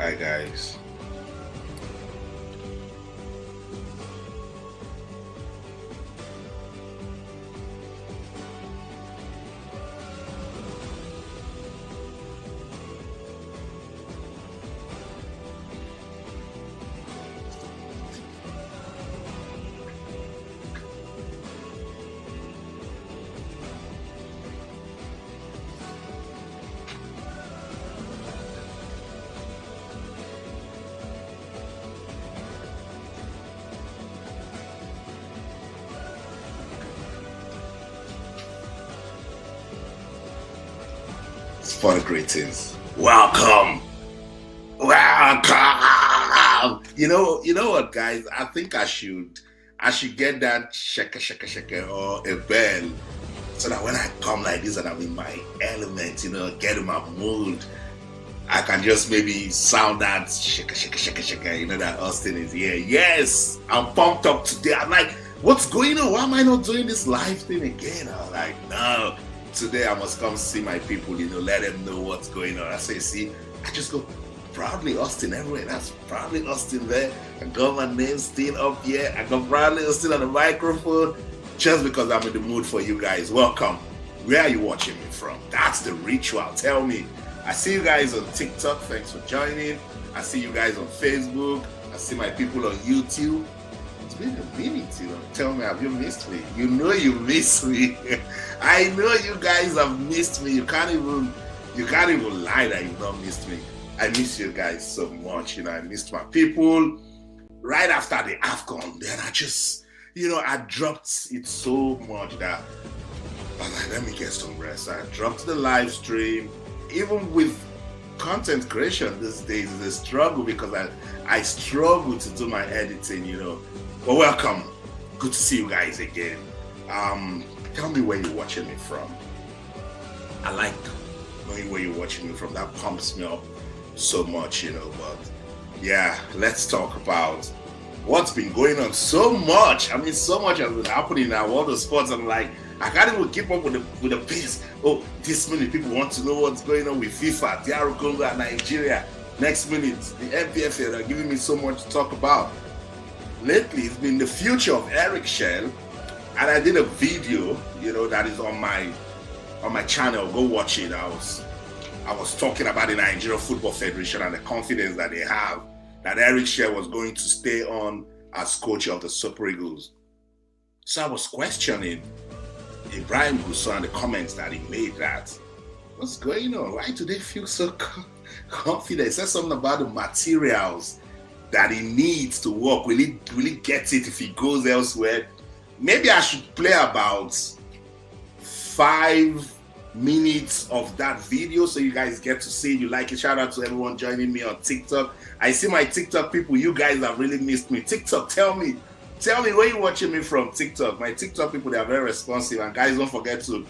Hi guys. For the greetings. Welcome. You know what, guys? I think I should get that shaka or a bell so that when I come like this and I'm in my element, get in my mood, I can just maybe sound that shaka, that Austin is here. Yes, I'm pumped up today. I'm like, what's going on? Why am I not doing this live thing again? I'm like, no. Today I must come see my people, let them know what's going on. I say, see, I just go, proudly Austin everywhere. That's proudly Austin there. I got my name still up here. I got proudly Austin on the microphone just because I'm in the mood for you guys. Welcome. Where are you watching me from? That's the ritual. Tell me. I see you guys on TikTok. Thanks for joining. I see you guys on Facebook. I see my people on YouTube. It's been a minute, Tell me, have you missed me? You know you miss me. I know you guys have missed me. You can't even lie that you've not missed me. I miss you guys so much. I missed my people. Right after the AFCON, then I just, I dropped it so much that I was like, let me get some rest. I dropped the live stream. Even with content creation these days is a struggle because I struggle to do my editing, But welcome. Good to see you guys again. Tell me where you're watching me from. I like knowing where you're watching me from. That pumps me up so much, But yeah, let's talk about what's been going on. So much. I mean, so much has been happening in our world of sports. I'm like, I can't even keep up with the pace. Oh, this many people want to know what's going on with FIFA, DR Congo, and Nigeria. Next minute, the MPFL are giving me so much to talk about. Lately, it's been the future of Eric Chelle, and I did a video, that is on my channel. Go watch it. I was talking about the Nigeria Football Federation and the confidence that they have that Eric Chelle was going to stay on as coach of the Super Eagles. So I was questioning Ibrahim Gusau and the comments that he made that, what's going on? Why do they feel so confident? He said something about the materials that he needs to work. Will he get it if he goes elsewhere? Maybe I should play about 5 minutes of that video so you guys get to see it. You like it. Shout out to everyone joining me on TikTok. I see my TikTok people. You guys have really missed me. TikTok, tell me where you're watching me from. TikTok. My TikTok people, they are very responsive. And guys, don't forget to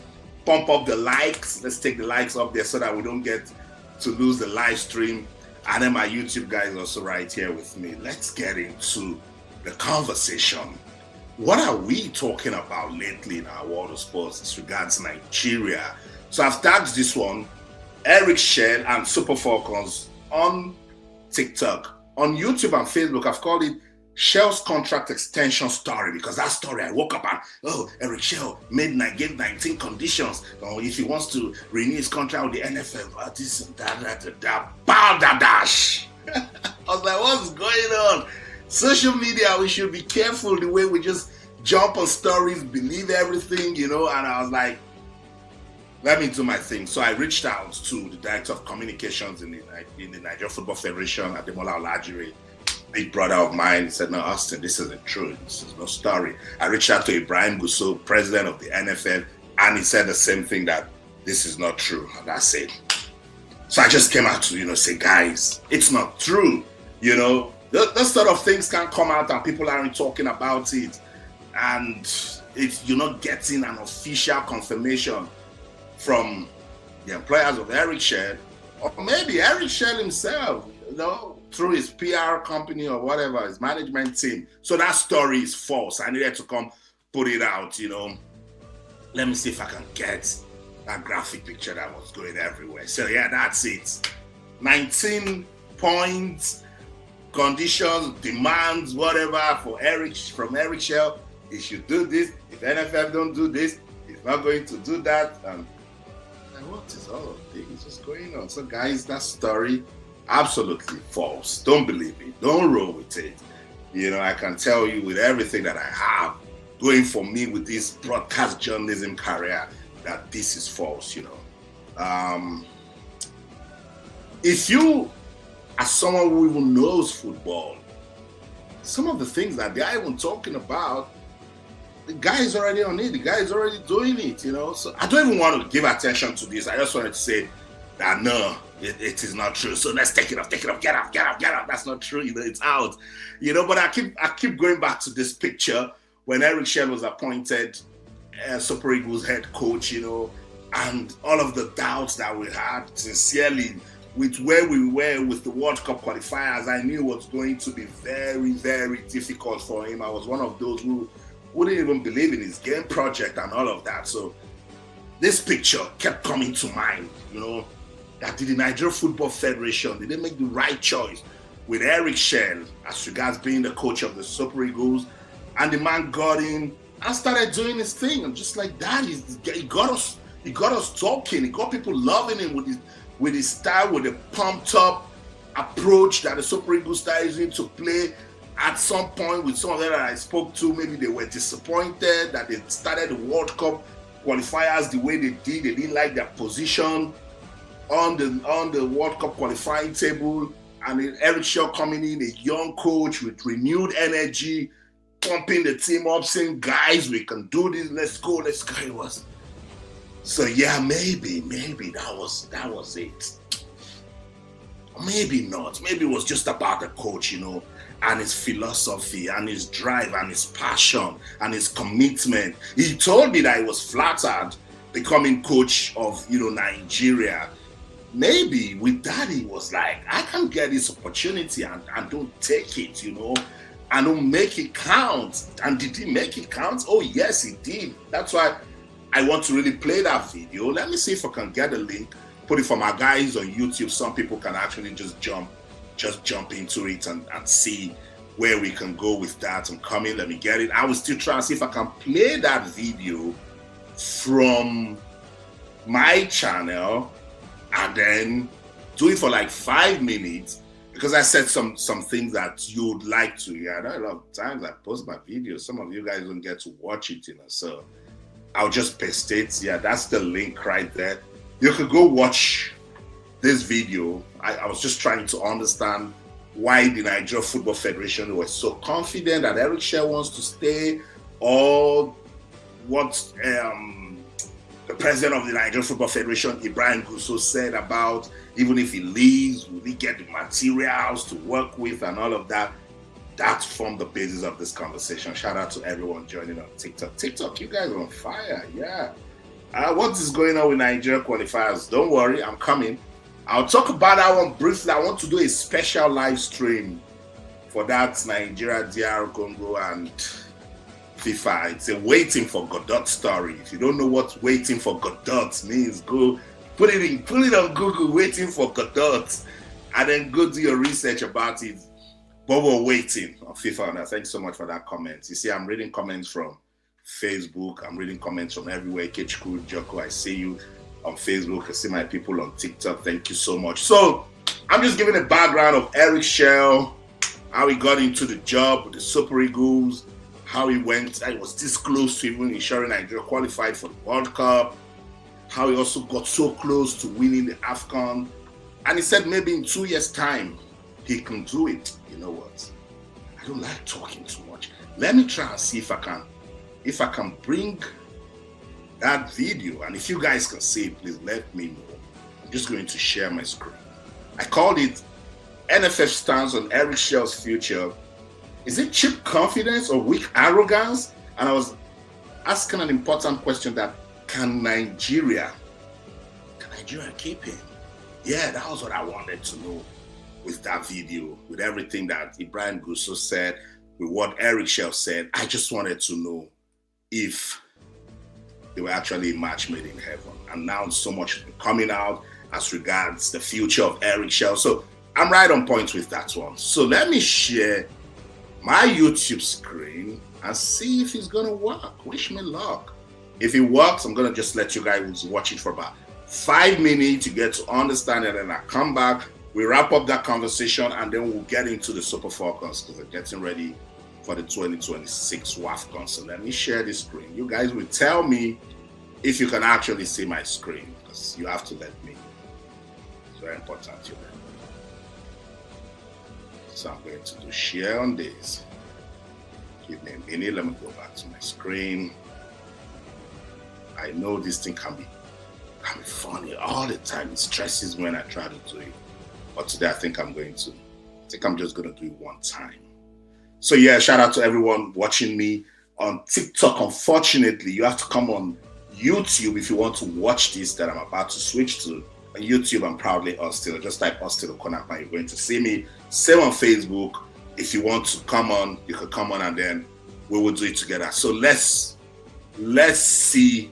pump up the likes. Let's take the likes up there so that we don't get to lose the live stream. And then my YouTube guys also right here with me. Let's get into the conversation. What are we talking about lately in our world of sports as regards Nigeria? So I've tagged this one, Eric Chelle and Super Falcons on TikTok. On YouTube and Facebook, I've called it Chelle's contract extension story, because that story I woke up and, Eric Chelle gave 19 conditions. If he wants to renew his contract with the NFL, this and that, dash. I was like, what's going on? Social media, we should be careful the way we just jump on stories, believe everything, and I was like, let me do my thing. So I reached out to the director of communications in the Nigeria Football Federation, Ademola Olajire, big brother of mine. He said, no, Austin, this isn't true. This is no story. I reached out to Ibrahim Gusau, president of the NFL, and he said the same thing, that this is not true. And that's it. So I just came out to, say, guys, it's not true. Those sort of things can come out and people aren't talking about it. And you're not getting an official confirmation from the employers of Eric Chelle, or maybe Eric Chelle himself, through his PR company or whatever, his management team. So that story is false. I needed to come put it out, Let me see if I can get that graphic picture that was going everywhere. So yeah, that's it. 19 points, conditions, demands, whatever from Eric Chelle. He should do this. If NFF don't do this, he's not going to do that. And what is all of this just going on? So guys, that story, absolutely false. Don't believe it. Don't roll with it. I can tell you with everything that I have going for me with this broadcast journalism career that this is false, If you, as someone who even knows football, some of the things that they are even talking about, the guy is already on it. The guy is already doing it, So I don't even want to give attention to this. I just wanted to say that no, it is not true. So let's take it off, get off. That's not true, it's out. But I keep going back to this picture when Eric Chelle was appointed Super Eagles head coach, and all of the doubts that we had, sincerely, with where we were with the World Cup qualifiers, I knew it was going to be very, very difficult for him. I was one of those who wouldn't even believe in his game project and all of that. So this picture kept coming to mind, that the Nigeria Football Federation, did they make the right choice with Eric Chelle as regards being the coach of the Super Eagles? And the man got in and started doing his thing. I'm just like, that he got us talking. He got people loving him with his style, with the pumped up approach that the Super Eagles style is using to play. At some point, with some of them that I spoke to, maybe they were disappointed that they started the World Cup qualifiers the way they did. They didn't like their position on the World Cup qualifying table. And then Eric Chelle coming in, a young coach with renewed energy, pumping the team up, saying, guys, we can do this, let's go. It was. So yeah, maybe that was it. Maybe not. Maybe it was just about the coach, and his philosophy and his drive and his passion and his commitment. He told me that he was flattered becoming coach of, Nigeria. Maybe with that, he was like, I can get this opportunity and don't take it, and don't make it count. And did he make it count? Oh, yes, he did. That's why I want to really play that video. Let me see if I can get a link, put it for my guys on YouTube. Some people can actually just jump into it and see where we can go with that. I'm coming, let me get it. I will still try and see if I can play that video from my channel and then do it for like 5 minutes, because I said some things that you'd like to hear. I know a lot of times I post my videos, some of you guys don't get to watch it, so I'll just paste it. Yeah, that's the link right there. You could go watch this video. I was just trying to understand why the Nigeria Football Federation was so confident that Eric Chelle wants to stay, or what the president of the Nigeria Football Federation, Ibrahim Gusso, said about even if he leaves, will he get the materials to work with and all of that. That's from the basis of this conversation. Shout out to everyone joining on TikTok. TikTok, you guys are on fire, yeah. What is going on with Nigeria qualifiers? Don't worry, I'm coming. I'll talk about that one briefly. I want to do a special live stream for that Nigeria, DR Congo, and FIFA. It's a waiting for Godot story. If you don't know what waiting for Godot means, go put it on Google, waiting for Godot, and then go do your research about it. But we're waiting on FIFA. Now, thanks so much for that comment. You see, I'm reading comments from Facebook. I'm reading comments from everywhere. Kechku, Joko, I see you on Facebook. I see my people on TikTok. Thank you so much. So I'm just giving a background of Eric Chelle, how he got into the job with the Super Eagles, how he went, I was this close to even ensuring Nigeria qualified for the World Cup, how he also got so close to winning the AFCON. And he said maybe in 2 years' time, he can do it. You know what? I don't like talking too much. Let me try and see if I can bring that video. And if you guys can see it, please let me know. I'm just going to share my screen. I called it NFF Stance on Eric Chelle's Future. Is it cheap confidence or weak arrogance? And I was asking an important question, that can Nigeria keep him? Yeah, that was what I wanted to know with that video, with everything that Ibrahim Gusso said, with what Eric Chelle said. I just wanted to know if they were actually a match made in heaven. And now so much coming out as regards the future of Eric Chelle. So I'm right on point with that one. So let me share my YouTube screen and see if it's going to work. Wish me luck. If it works, I'm going to just let you guys watch it for about 5 minutes. You get to understand it, and I come back. We wrap up that conversation, and then we'll get into the Super Falcons because they're getting ready for the 2026 AFCON. So let me share the screen. You guys will tell me if you can actually see my screen, because you have to let me. It's very important you let me. So I'm going to do share on this. Give me a minute. Let me go back to my screen. I know this thing can be funny all the time. It stresses me when I try to do it. But today I think I'm just going to do it one time. So yeah, shout out to everyone watching me on TikTok. Unfortunately, you have to come on YouTube if you want to watch this that I'm about to switch to. On YouTube, I'm proudly Esther. Just type Esther OKON-AKPAN. You're going to see me. Same on Facebook. If you want to come on, you can come on, and then we will do it together. So let's see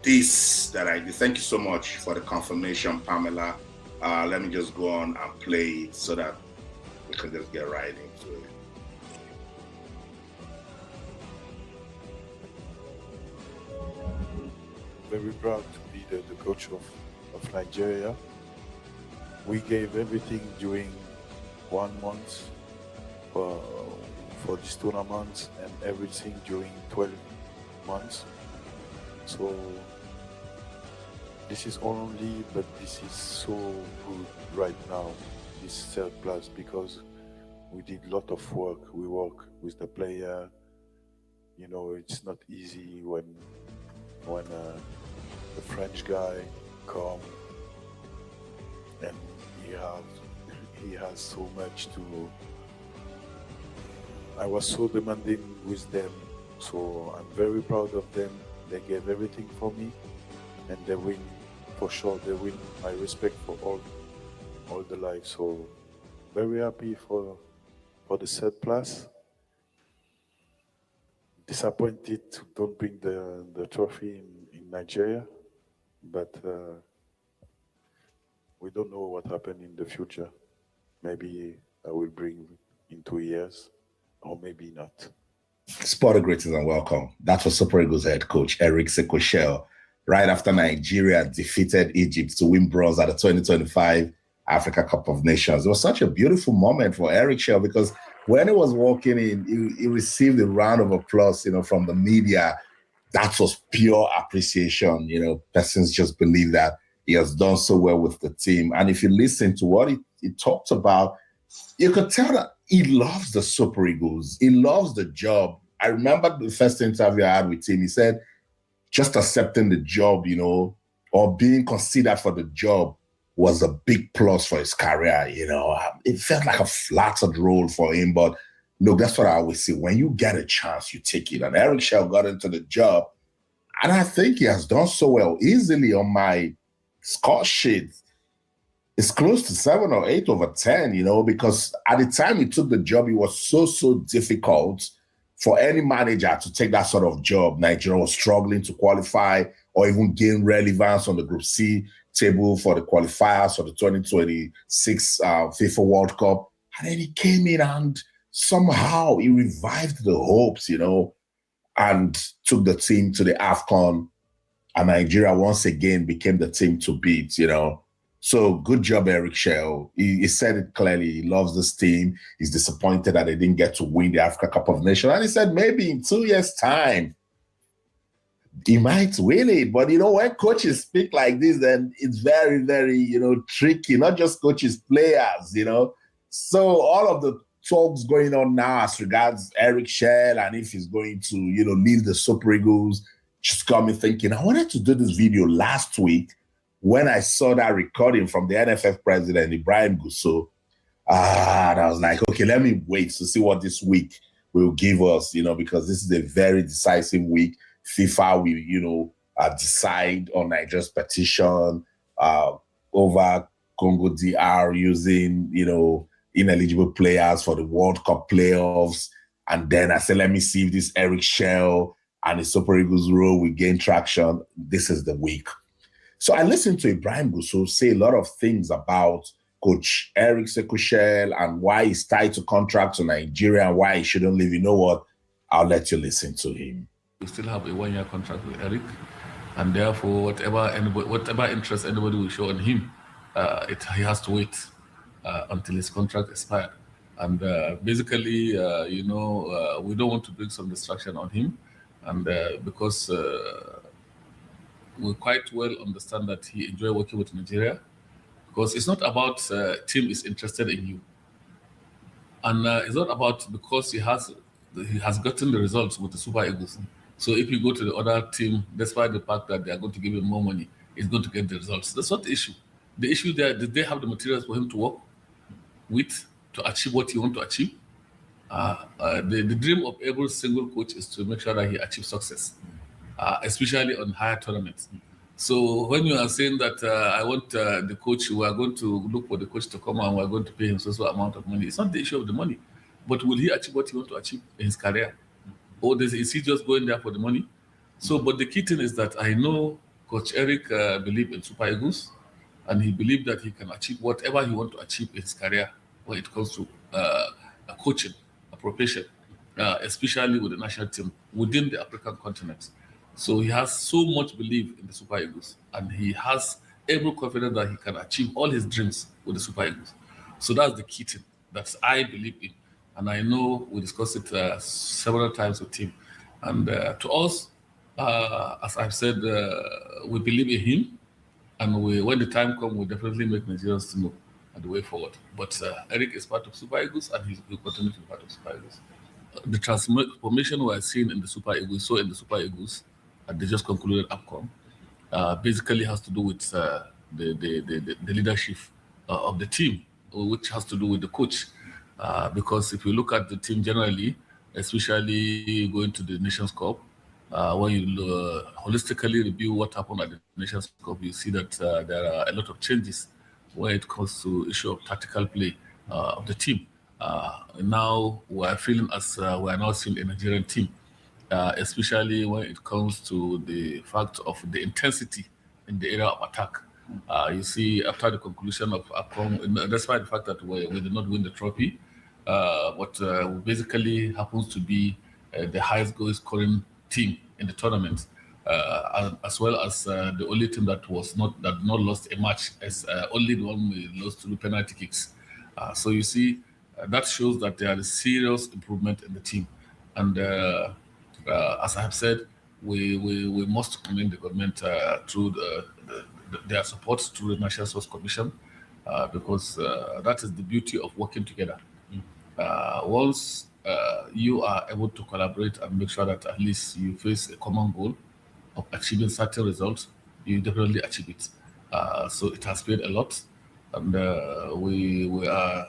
this that I do. Thank you so much for the confirmation, Pamela. Let me just go on and play it so that we can just get right into it. Very proud to be the coach of Nigeria. We gave everything during 1 month for this tournament, and everything during 12 months. So this is only, but this is so good right now, this third place, because we did a lot of work. We work with the player. You know, it's not easy when the French guy come and he has so much to. I was so demanding with them, so I'm very proud of them. They gave everything for me, and they win for sure. They win. My respect for all the life. So very happy for the third place. Disappointed to don't bring the trophy in Nigeria, but we don't know what happened in the future. Maybe I will bring in 2 years, or maybe not. Sport greetings and welcome. That was Super Eagles head coach Eric Chelle, right after Nigeria defeated Egypt to win bronze at the 2025 Africa Cup of Nations. It was such a beautiful moment for Eric Chelle, because when he was walking in, he received a round of applause, from the media. That was pure appreciation. Persons just believe that he has done so well with the team. And if you listen to what he talked about, you could tell that he loves the Super Eagles. He loves the job. I remember the first interview I had with him. He said just accepting the job, or being considered for the job was a big plus for his career. It felt like a flattered role for him. But look, that's what I always say. When you get a chance, you take it. And Eric Chelle got into the job, and I think he has done so well. Easily on my score sheet, it's close to 7 or 8 over 10, because at the time he took the job, it was so difficult for any manager to take that sort of job. Nigeria was struggling to qualify or even gain relevance on the Group C table for the qualifiers for the 2026 FIFA World Cup. And then he came in and somehow he revived the hopes, and took the team to the AFCON. And Nigeria once again became the team to beat, So good job, Eric Chelle. He said it clearly. He loves this team. He's disappointed that they didn't get to win the Africa Cup of Nations. And he said maybe in 2 years' time, he might win it. But, when coaches speak like this, then it's very, very, tricky. Not just coaches, players, So all of the talks going on now as regards Eric Chelle and if he's going to, leave the Super Eagles, just got me thinking, I wanted to do this video last week when I saw that recording from the NFF president, Ibrahim Gusau. And I was like, okay, let me wait to see what this week will give us, because this is a very decisive week. FIFA will, decide on Nigeria's petition over Congo DR using, ineligible players for the World Cup playoffs. And then I said, let me see if this Eric Chelle and the Super Eagles role will gain traction. This is the week. So I listened to Ibrahim Gusau say a lot of things about Coach Eric Chelle and why he's tied to contract to Nigeria and why he shouldn't leave, you know what? I'll let you listen to him. We still have a 1-year contract with Eric, and therefore whatever interest anybody will show on him, he has to wait until his contract expires. And basically, we don't want to bring some distraction on him, and because we quite well understand that he enjoys working with Nigeria, because it's not about team is interested in you, and it's not about because he has gotten the results with the Super Eagles. So if you go to the other team, despite the fact that they are going to give him more money, he's going to get the results. That's not the issue. The issue there, did they have the materials for him to work with to achieve what he wants to achieve? The dream of every single coach is to make sure that he achieves success, especially on higher tournaments. So when you are saying that I want the coach, we are going to look for the coach to come and we are going to pay him so amount of money, it's not the issue of the money, but will he achieve what he wants to achieve in his career? Or is he just going there for the money? So, but the key thing is that I know Coach Eric believed in Super Eagles, and he believed that he can achieve whatever he wants to achieve in his career when it comes to coaching, a profession, especially with the national team within the African continent. So he has so much belief in the Super Eagles, and he has every confidence that he can achieve all his dreams with the Super Eagles. So that's the key thing that I believe in. And I know we discussed it several times with him. And to us, as I've said, we believe in him. And when the time comes, we'll definitely make Nigerians to know the way forward. But Eric is part of Super Eagles, and he will continue to be part of Super Eagles. The transformation we're seeing in the Super Eagles, they just concluded AFCON, basically has to do with the leadership of the team, which has to do with the coach. Because if you look at the team generally, especially going to the Nations Cup, when you holistically review what happened at the Nations Cup, you see that there are a lot of changes when it comes to issue of tactical play of the team. Now we are feeling as we are now seeing a Nigerian team, especially when it comes to the fact of the intensity in the area of attack. You see, after the conclusion of AFCON, despite the fact that we did not win the trophy, what basically happens to be the highest goal scoring team in the tournament, as well as the only team that did not lost a match, as only the one we lost through penalty kicks. So you see, that shows that there is serious improvement in the team, and as I have said, we must commend the government through their support through the National Sports Commission, because that is the beauty of working together. Once you are able to collaborate and make sure that at least you face a common goal of achieving certain results, you definitely achieve it. So it has paid a lot, and we are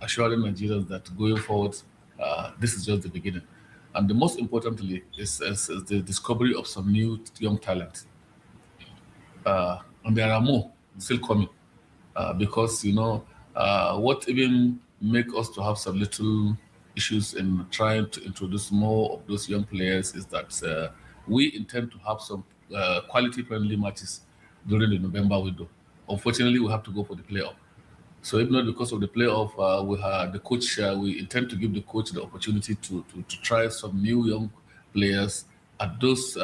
assuring Nigerians that going forward, this is just the beginning. And the most importantly is the discovery of some new young talent. And there are more still coming, because what even make us to have some little issues in trying to introduce more of those young players is that we intend to have some quality friendly matches during the November window. Unfortunately, we have to go for the playoff. So if not because of the playoff, we have the coach. We intend to give the coach the opportunity to try some new young players at those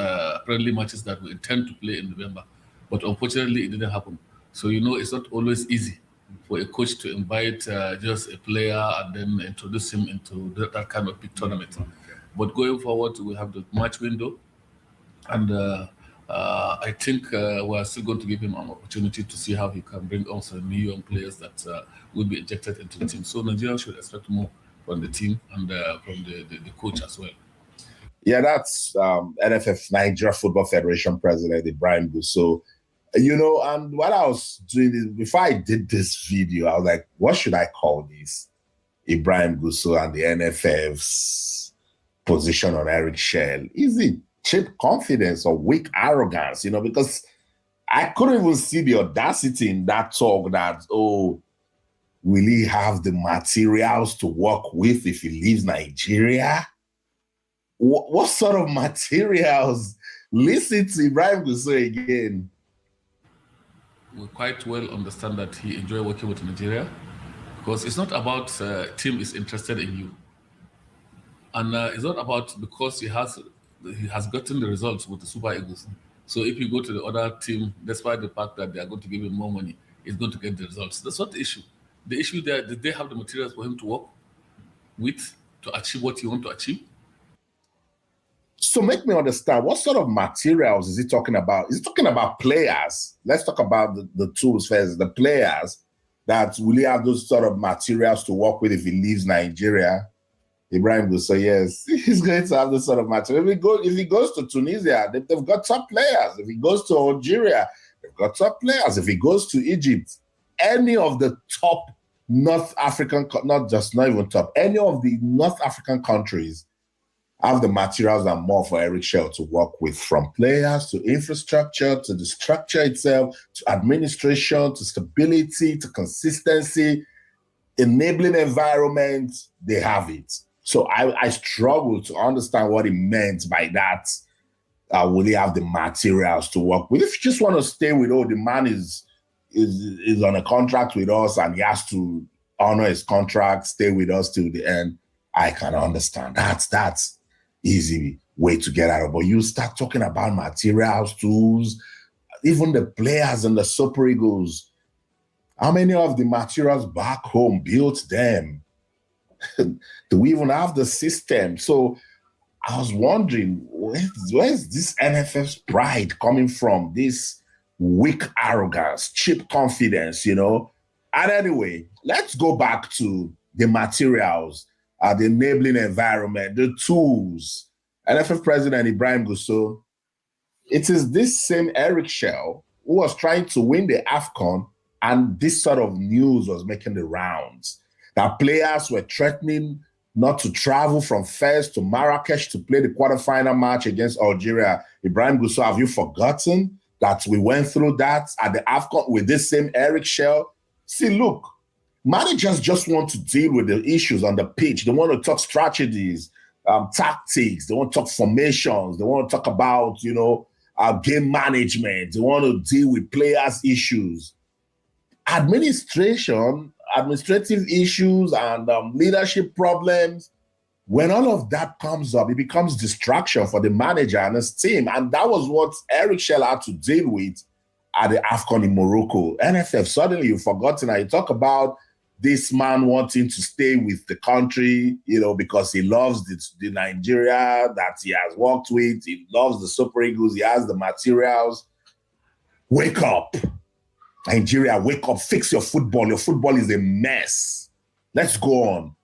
friendly matches that we intend to play in November. But unfortunately, it didn't happen. So it's not always easy for a coach to invite just a player and then introduce him into that kind of big tournament. But going forward, we have the match window, and I think we are still going to give him an opportunity to see how he can bring on some new young players that will be injected into the team. So Nigeria should expect more from the team and from the coach as well. Yeah, that's NFF, Nigeria Football Federation President Ibrahim Gusso. And while I was doing this, before I did this video, I was like, what should I call this? Ibrahim Gusso and the NFF's position on Eric Chelle. Is it cheap confidence or weak arrogance? Because I couldn't even see the audacity in that talk that, will he have the materials to work with if he leaves Nigeria? What sort of materials? Listen to Ibrahim Gusso again. we quite well understand that he enjoys working with Nigeria, because it's not about team is interested in you, and it's not about because he has gotten the results with the Super Eagles. So if you go to the other team, despite the fact that they are going to give him more money, he's going to get the results. That's not the issue. The issue there, did they have the materials for him to work with to achieve what he want to achieve? So make me understand, what sort of materials is he talking about? Is he talking about players? Let's talk about the tools first. The players that will he have those sort of materials to work with if he leaves Nigeria? Ibrahim will say yes, he's going to have this sort of material. If he goes to Tunisia, they've got top players. If he goes to Algeria, they've got top players. If he goes to Egypt, any of the top North African, not even top, any of the North African countries have the materials and more for Eric Chelle to work with, from players to infrastructure, to the structure itself, to administration, to stability, to consistency, enabling environment. They have it. So I struggle to understand what he meant by that. Will he have the materials to work with? If you just want to stay with, the man is on a contract with us and he has to honor his contract, stay with us till the end, I can understand. That's easy way to get out of. But you start talking about materials, tools, even the players and the Super Eagles. How many of the materials back home built them? Do we even have the system? So I was wondering, where's this NFF's pride coming from? This weak arrogance, cheap confidence, And anyway, let's go back to the materials, the enabling environment, the tools. NFF President Ibrahim Gusau, it is this same Eric Chelle who was trying to win the AFCON, and this sort of news was making the rounds, that players were threatening not to travel from Fez to Marrakesh to play the quarterfinal match against Algeria. Ibrahim Gusau, have you forgotten that we went through that at the AFCON with this same Eric Chelle? See, look, managers just want to deal with the issues on the pitch. They want to talk strategies, tactics. They want to talk formations. They want to talk about, game management. They want to deal with players' issues. Administrative issues and leadership problems, when all of that comes up, it becomes distraction for the manager and his team. And that was what Eric Chelle had to deal with at the AFCON in Morocco. NFF, suddenly you've forgotten. You talk about this man wanting to stay with the country, because he loves the Nigeria that he has worked with. He loves the Super Eagles. He has the materials. Wake up. Nigeria, wake up, fix your football. Your football is a mess. Let's go on.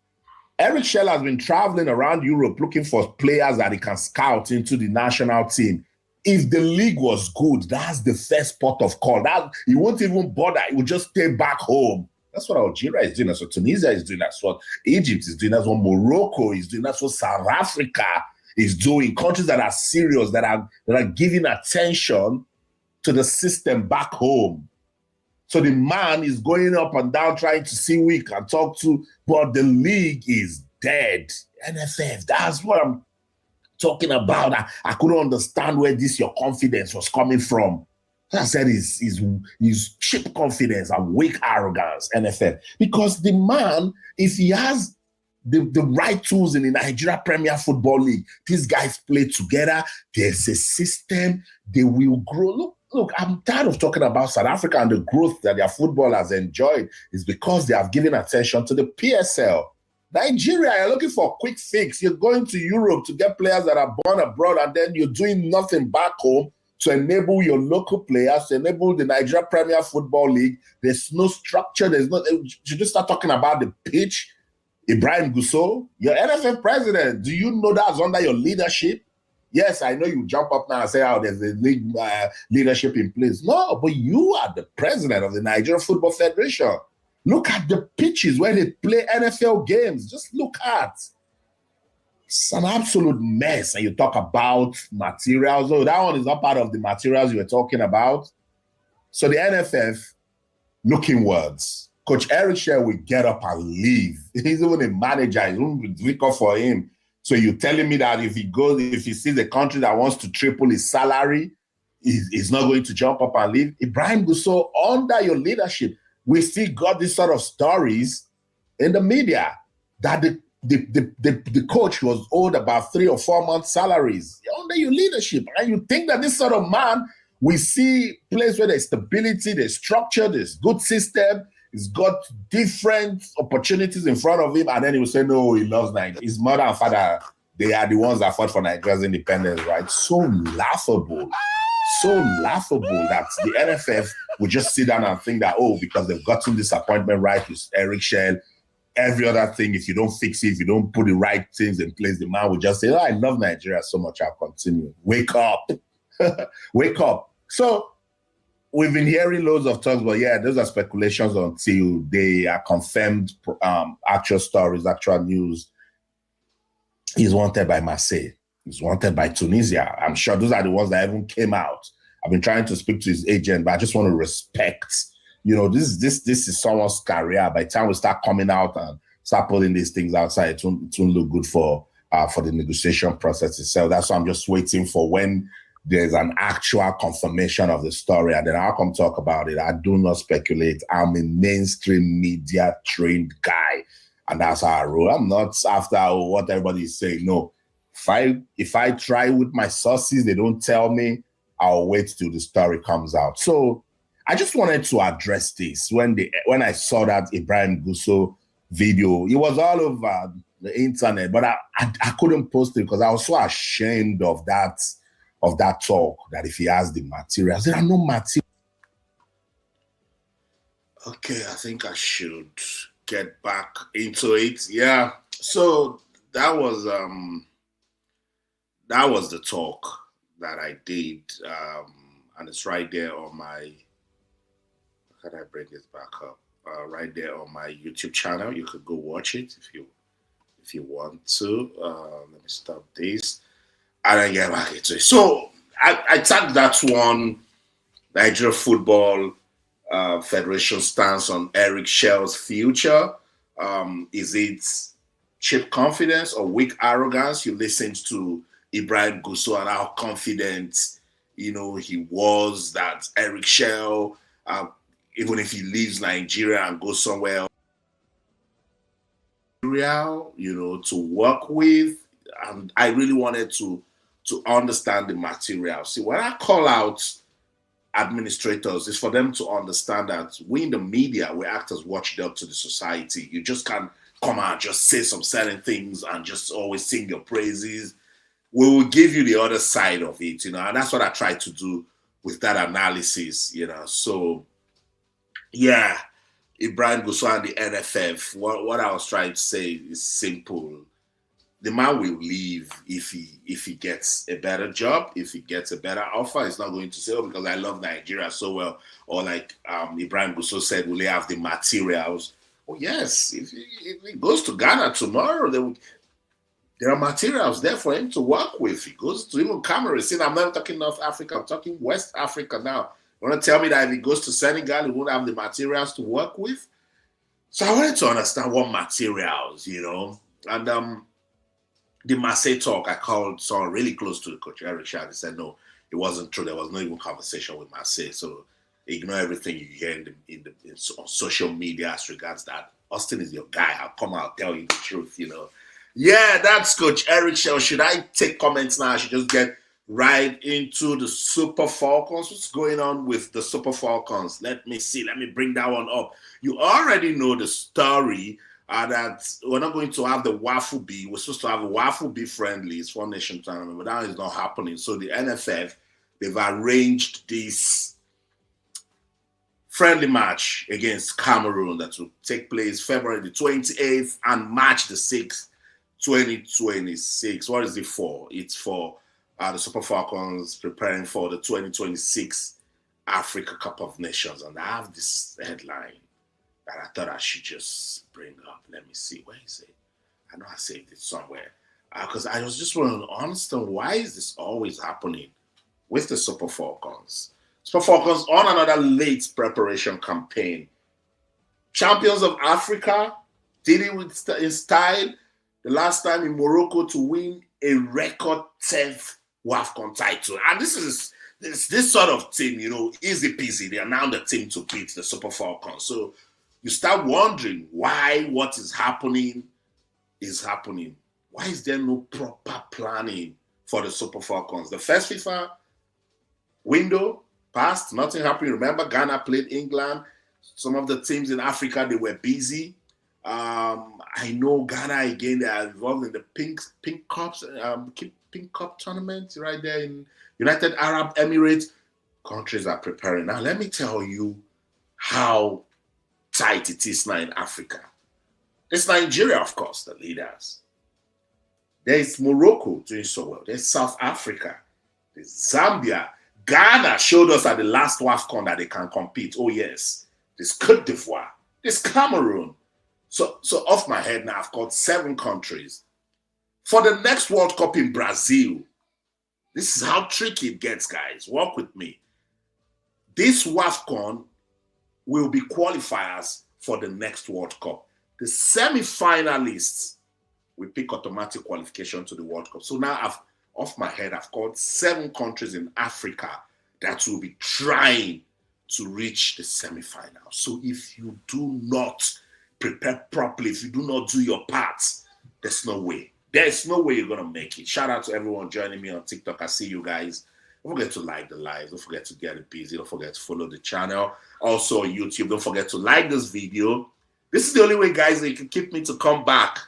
Eric Chelle has been traveling around Europe looking for players that he can scout into the national team. If the league was good, that's the first port of call. That he won't even bother. He will just stay back home. That's what Algeria is doing. That's what Tunisia is doing. That's what Egypt is doing. That's what Morocco is doing. That's what South Africa is doing. Countries that are serious, that are giving attention to the system back home. So the man is going up and down trying to see who he can talk to, but the league is dead. NFF, that's what I'm talking about. I couldn't understand where your confidence was coming from. I said is cheap confidence and weak arrogance, NFF. Because the man, if he has the right tools in the Nigeria Premier Football League, these guys play together, there's a system, they will grow. Look, I'm tired of talking about South Africa and the growth that their football has enjoyed is because they have given attention to the PSL. Nigeria, you're looking for a quick fix. You're going to Europe to get players that are born abroad, and then you're doing nothing back home to enable your local players, to enable the Nigeria Premier Football League. There's no structure. You just start talking about the pitch. Ibrahim Gusau, your NFF president, do you know that's under your leadership? Yes, I know you jump up now and say, there's a league leadership in place. No, but you are the president of the Nigeria Football Federation. Look at the pitches where they play NFL games. Just look at. It's an absolute mess. And you talk about materials. Oh, that one is not part of the materials you were talking about. So the NFF, looking words. Coach Eric Chelle will get up and leave. He's even a manager. It won't be difficult for him. So you're telling me that if he sees a country that wants to triple his salary, he's not going to jump up and leave. Ibrahim Gusso, under your leadership, we still got these sort of stories in the media that the coach was owed about 3 or 4 months' salaries under your leadership. And you think that this sort of man, we see place where there's stability, there's structure, there's good system, he's got different opportunities in front of him, and then he will say, no, he loves Nigeria. His mother and father, they are the ones that fought for Nigeria's independence, right? So laughable that the NFF would just sit down and think that, oh, because they've gotten this appointment right with Eric Chelle, every other thing, if you don't fix it, if you don't put the right things in place, the man would just say, oh, I love Nigeria so much, I'll continue. Wake up. Wake up. So we've been hearing loads of talks, but yeah, those are speculations until they are confirmed, actual stories, actual news. He's wanted by Marseille. He's wanted by Tunisia. I'm sure those are the ones that even came out. I've been trying to speak to his agent, but I just want to respect, this is someone's career. By the time we start coming out and start putting these things outside, it won't look good for the negotiation process itself. That's why I'm just waiting for when there's an actual confirmation of the story, and then I'll come talk about it. I do not speculate. I'm a mainstream media trained guy, and that's how I roll. I'm not after what everybody is saying. No, if I try with my sources, they don't tell me, I'll wait till the story comes out. So I just wanted to address this. When I saw that Ibrahim Gusso video, it was all over the internet, but I couldn't post it because I was so ashamed of that talk, that if he has the materials, there are no materials. Okay, I think I should get back into it. Yeah, so that was the talk that I did, and it's right there on my. How can I bring this back up? Right there on my YouTube channel. You could go watch it if you want to. Let me stop this. And then get back into it. So I tagged that one, Nigeria Football Federation stance on Eric Chelle's future. Is it cheap confidence or weak arrogance? You listened to Ibrahim Gusso and how confident, he was that Eric Chelle, even if he leaves Nigeria and goes somewhere else, to work with. And I really wanted to understand the material. See, when I call out administrators, it's for them to understand that we in the media, we act as watchdog to the society. You just can't come out and just say some certain things and just always sing your praises. We will give you the other side of it, and that's what I tried to do with that analysis, So, yeah, Ibrahim Gusso and the NFF, what I was trying to say is simple. The man will leave if he gets a better job, if he gets a better offer. He's not going to say, oh, because I love Nigeria so well. Or like Ibrahim Gusso said, will he have the materials? Oh, yes. If he goes to Ghana tomorrow, there are materials there for him to work with. He goes to even Cameroon. See, I'm not talking North Africa. I'm talking West Africa now. You want to tell me that if he goes to Senegal, he won't have the materials to work with? So I wanted to understand what materials, And the Marseille talk, I called someone really close to the coach, Eric Chelle. He said, no, it wasn't true. There was no even conversation with Marseille. So ignore everything you hear on social media as regards that. Austin is your guy. I'll come out, tell you the truth, Yeah, that's Coach Eric Chelle. Should I take comments now? I should just get right into the Super Falcons. What's going on with the Super Falcons? Let me see. Let me bring that one up. You already know the story that we're not going to have the Wafu B. We're supposed to have a Wafu B friendlies for Nation tournament, but that is not happening. So the NFF, they've arranged this friendly match against Cameroon that will take place February the 28th and March the 6th, 2026. What is it for? It's for the Super Falcons preparing for the 2026 Africa Cup of Nations. And I have this headline that I thought I should just bring up. Let me see. Where is it? I know I saved it somewhere. Because I was just wanting to understand, why is this always happening with the Super Falcons? Super Falcons on another late preparation campaign. Champions of Africa did it in style. The last time in Morocco to win a record 10th WAFCON title. And this is this sort of team, easy peasy. They are now the team to beat the Super Falcons. So you start wondering why what is happening is happening. Why is there no proper planning for the Super Falcons? The first FIFA window passed, nothing happened. Remember, Ghana played England. Some of the teams in Africa, they were busy. I know Ghana again, they are involved in the Pink Cups, Pink Cup tournament right there in United Arab Emirates. Countries are preparing. Now, let me tell you how tight it is now in Africa. There's Nigeria, of course, the leaders. There's Morocco doing so well. There's South Africa. There's Zambia. Ghana showed us at the last AFCON that they can compete. Oh, yes. There's Cote d'Ivoire. There's Cameroon. So off my head now, I've got 7 countries. For the next World Cup in Brazil, this is how tricky it gets, guys. Walk with me. This AFCON will be qualifiers for the next World Cup. The semi-finalists will pick automatic qualification to the World Cup. So now off my head, I've got 7 countries in Africa that will be trying to reach the semi-final. So if you do not prepare properly, if you do not do your part, there's no way. There's no way you're going to make it. Shout out to everyone joining me on TikTok. I see you guys. Don't forget to like the live. Don't forget to get it busy. Don't forget to follow the channel. Also, YouTube, don't forget to like this video. This is the only way, guys, that you can keep me to come back,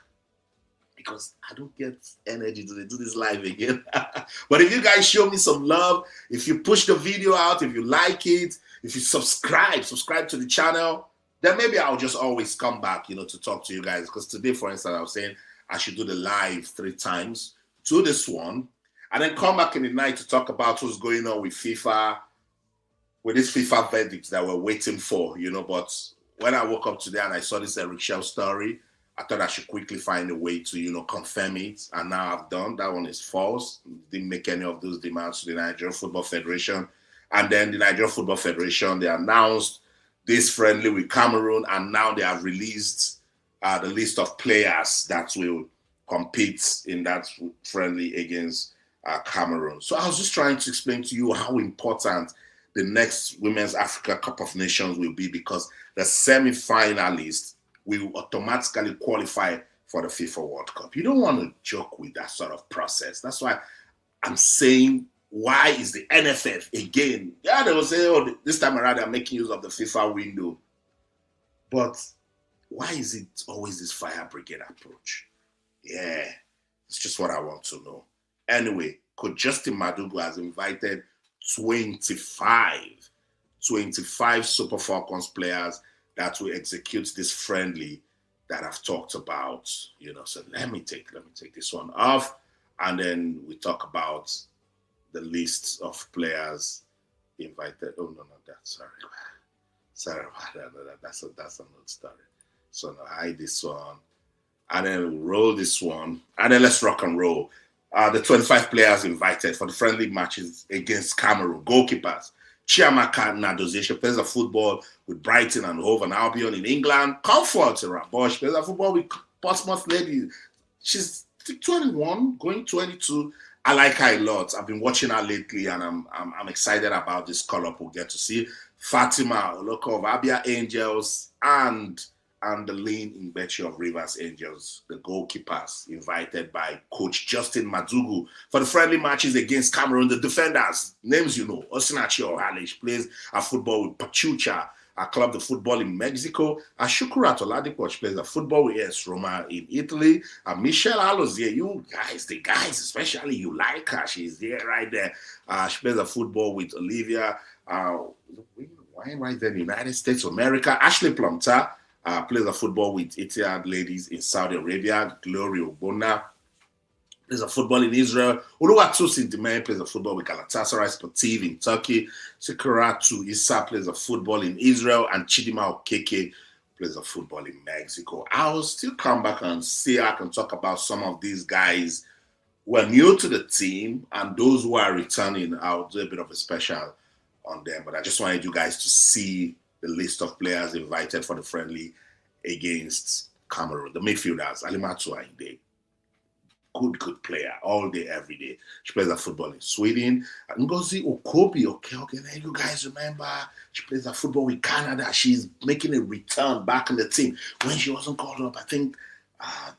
because I don't get energy to do this live again. But if you guys show me some love, if you push the video out, if you like it, if you subscribe to the channel, then maybe I'll just always come back, to talk to you guys. Because today, for instance, I was saying I should do the live 3 times, do this one, and then come back in the night to talk about what's going on with FIFA, with this FIFA verdict that we're waiting for, But when I woke up today and I saw this Eric Chelle story, I thought I should quickly find a way to, confirm it. And now I've done. That one is false. Didn't make any of those demands to the Nigerian Football Federation. And then the Nigerian Football Federation, they announced this friendly with Cameroon, and now they have released the list of players that will compete in that friendly against Cameroon. So I was just trying to explain to you how important the next Women's Africa Cup of Nations will be, because the semi-finalists will automatically qualify for the FIFA World Cup. You don't want to joke with that sort of process. That's why I'm saying, why is the NFF again? Yeah, they will say, oh, this time around they're making use of the FIFA window. But why is it always this fire brigade approach? Yeah, it's just what I want to know. Anyway, Coach Justine Madugu has invited 25 Super Falcons players that will execute this friendly that I've talked about, So let me take this one off, and then we talk about the list of players invited. Oh no, that's sorry about that. That's another story. So now hide this one, and then we'll roll this one, and then let's rock and roll. The 25 players invited for the friendly matches against Cameroon. Goalkeepers: Chiamaka Nnadozie, she plays a football with Brighton and Hove and Albion in England. Comfort Rabosh plays a football with Portsmouth Ladies. She's 21, going 22. I like her a lot. I've been watching her lately, and I'm excited about this call-up we'll get to see. Fatima Oloko of Abia Angels and the Lean Mbechi of Rivers Angels, the goalkeepers invited by Coach Justine Madugu for the friendly matches against Cameroon. The defenders, names Osinachi Ohalish plays a football with Pachuca, a club the football in Mexico. Shukura Oladipo plays a football with AS Roma in Italy. Michelle Alozie, the guys, especially you like her. She's there right there. She plays a football with Olivia. Right there in the United States of America. Ashley Plumter plays a football with Etihad Ladies in Saudi Arabia. Glory Ogbonna plays a football in Israel. Oluwatosin Dimene plays a football with Galatasaray Sportive in Turkey. Sekaratu Issa plays a football in Israel. And Chidima Okeke plays a football in Mexico. I'll still come back and see. I can talk about some of these guys who are new to the team, and those who are returning. I'll do a bit of a special on them. But I just wanted you guys to see the list of players invited for the friendly against Cameroon. The midfielders: Alimatu Ainde, good player all day, every day. She plays her football in Sweden. Ngozi Okobi-Okeoghene, you guys remember? She plays her football with Canada. She's making a return back in the team. When she wasn't called up, I think